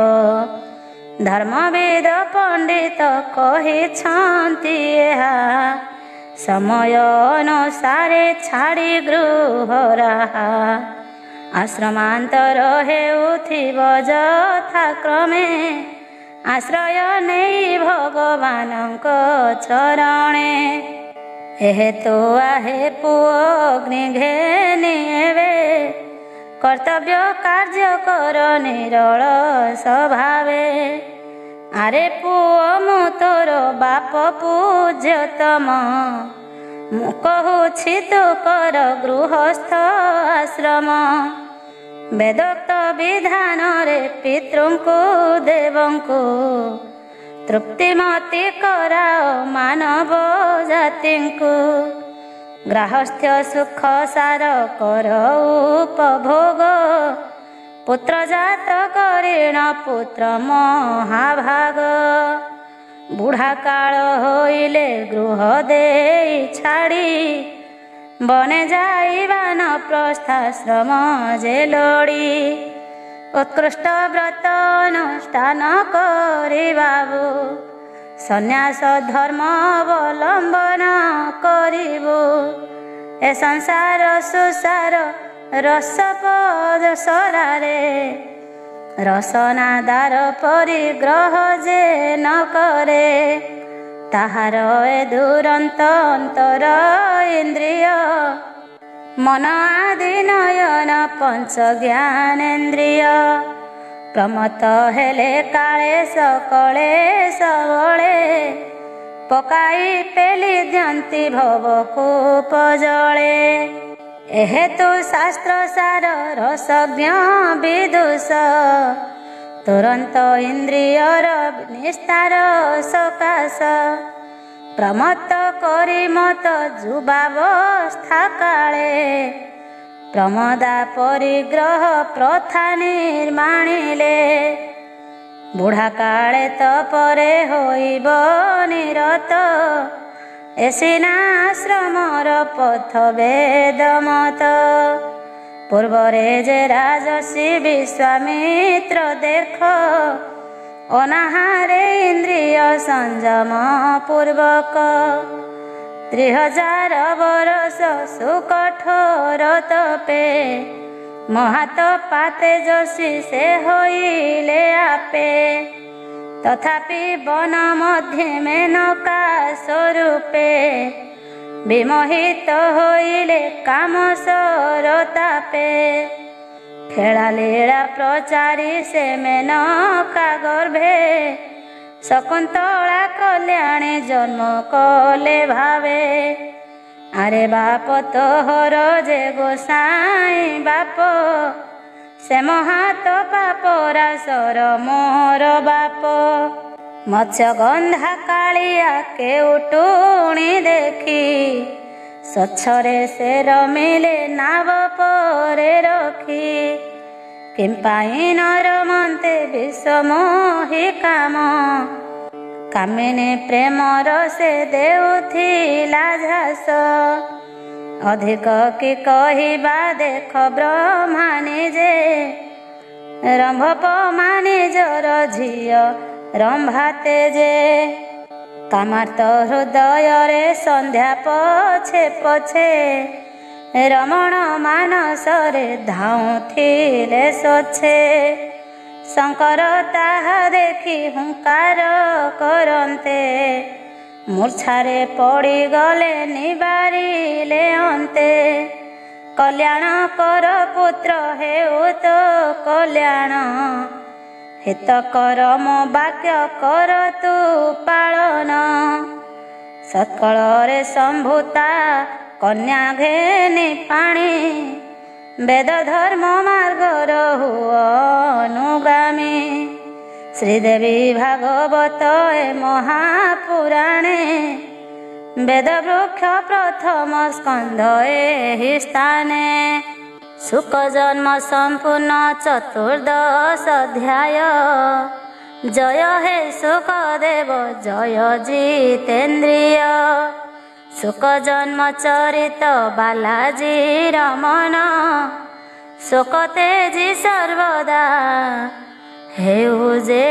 ଧର୍ମବିଦ ପଣ୍ଡିତ କହିଛନ୍ତି ଏହା ସମୟ ଅନୁସାରେ ଛାଡ଼ି ଗୃହରାହା। ଆଶ୍ରମାନ୍ତର ହେଉଥିବ ଯଥାକ୍ରମେ ଆଶ୍ରୟ ନେଇ ଭଗବାନଙ୍କ ଚରଣେ। ଏହେତୁ ଆହେ ପୁଅ ଅଗ୍ନି ଘେନି ଏବେ କର୍ତ୍ତବ୍ୟ କାର୍ଯ୍ୟ କର ନିରଳସ ଭାବେ। ଆରେ ପୁଅ ମୁଁ ତୋର ବାପ ପୂଜ୍ୟତମ ମୁଁ କହୁଛି ତୁ କର ଗୃହସ୍ଥ ଆଶ୍ରମ। ବେଦୋକ୍ତ ବିଧାନରେ ପିତୃଙ୍କୁ ଦେବଙ୍କୁ ତୃପ୍ତିମତି କରାଅ ମାନବ ଜାତିଙ୍କୁ। ଗ୍ରାହସ୍ଥ୍ୟ ସୁଖ ସାର କର ଉପଭୋଗ ପୁତ୍ର ଜାତ କରିଣ ପୁତ୍ର ମହାଭାଗ। ବୁଢ଼ା କାଳ ହୋଇଲେ ଗୃହ ଦେଇ ଛାଡ଼ି ବନେ ଯାଇବାନ ପ୍ରସ୍ଥାଶ୍ରମ ଯେ ଲୋଡ଼ି। ଉତ୍କୃଷ୍ଟ ବ୍ରତ ଅନୁଷ୍ଠାନ କରି ବାବୁ ସନ୍ନ୍ୟାସ ଧର୍ମ ଅବଲମ୍ବନ କରିବୁ। ଏ ସଂସାର ସୁସାର ରସ ପଦସରାରେ ରସନାଦାର ପରିଗ୍ରହ ଯେ ନ କରେ ତାହାର ଏ ଦୁରନ୍ତ ଅନ୍ତର ଇନ୍ଦ୍ରିୟ ମନ ଆଦି ନୟନ ପଞ୍ଚ ଜ୍ଞାନେନ୍ଦ୍ରିୟ। ପ୍ରମତ୍ତ ହେଲେ କାଳେ ସକଳେ ସବଳେ ପକାଇ ପେଲି ଦିଅନ୍ତି ଭବକୂପ ଜଳେ। ଏହେତୁ ଶାସ୍ତ୍ର ସାର ରସଜ୍ଞ ବିଦୁଷ ତୁରନ୍ତ ଇନ୍ଦ୍ରିୟର ନିସ୍ତାର ସକାଶ। ପ୍ରମତ୍ତ କରି ମତ ଯୁବାବସ୍ଥା କାଳେ ପ୍ରମଦା ପରିଗ୍ରହ ପ୍ରଥା ନିର୍ମାଣିଲେ। ବୁଢ଼ା କାଳେ ତପରେ ହୋଇବ ନିରତ ଏ ସିନା ଆଶ୍ରମର ପଥ ବେଦମତ। ପୂର୍ବରେ ଯେ ରାଜର୍ଷି ବିଶ୍ୱାମିତ୍ର ଦେଖ ଅନାହାରେ ଇନ୍ଦ୍ରିୟ ସଂଯମ ପୂର୍ବକ 3000 ବରଷ ସୁକଠୋର ତପେ ମହାତପା ତେଜସ୍ୱୀ ସେ ହୋଇଲେ ଆପେ। ତଥାପି ବନ ମଧ୍ୟେ ମେନକା ସ୍ୱରୂପେ ବିମୋହିତ ହୋଇଲେ କାମ ସରତାପେ। ଖେଳାଲୀଳା ପ୍ରଚାରି ସେ ମେନକା ଗର୍ଭେ ଶକୁନ୍ତଳା କଲ୍ୟାଣୀ ଜନ୍ମ କଲେ ଭାବେ। ଆରେ ବାପ ତୋହର ଯେ ଗୋସାଇଁ ବାପ ସେ ମହାତପା ପରାଶର ମୋର ବାପ। ମତ୍ସ୍ୟଗନ୍ଧା କାଳିଆ କେଉଟୁଣି ଦେଖି ସ୍ୱଚ୍ଛରେ ସେ ରମିଲେ ନାବ ପରେ ରଖି। କିମ୍ପାଇଁ ନର ମନ୍ତେ ବିଷମୋହି କାମ କାମିନୀ ପ୍ରେମର ସେ ଦେଉଥିଲା ଝାସ। ଅଧିକ କି କହିବା ଦେଖ ବ୍ରହ୍ମା ନିଜେ ରମ୍ଭପ ନିଜର ଝିଅ ରମ୍ଭା ତେଜେ। କାମାର୍ତ୍ତ ହୃଦୟରେ ସନ୍ଧ୍ୟା ପଛେ ପଛେ ରମଣ ମାନସରେ ଧାଉଁଥିଲେ ସ୍ୱଚ୍ଛେ। ଶଙ୍କର ତାହା ଦେଖି ହୁଙ୍କାର କରନ୍ତେ ମୂର୍ଚ୍ଛାରେ ପଡ଼ିଗଲେ ନିବାରିଲେ ଅନ୍ତେ। କଲ୍ୟାଣ କର ପୁତ୍ର ହେଉ ତ କଲ୍ୟାଣ ହିତ କର ମୋ ବାକ୍ୟ କର ତୁ ପାଳନ। ସତ୍କଳରେ ସମ୍ଭୂତା କନ୍ୟା ଘେନି ପାଣି ବେଦ ଧର୍ମ ମାର୍ଗର ହୁଅ ଅନୁଗାମୀ। ଶ୍ରୀଦେବୀ ଭାଗବତ ଏ ମହାପୁରାଣେ ବେଦ ବୃକ୍ଷ ପ୍ରଥମ ସ୍କନ୍ଧ ଏହି ସ୍ଥାନେ। सुख जन्म सम्पूर्ण चतुर्दश अध्याय। जय हे सुखदेव जय जितेन्द्रिय। सुख जन्म चरित बालाजी रमण। शोक तेजी सर्वदा हेउ जे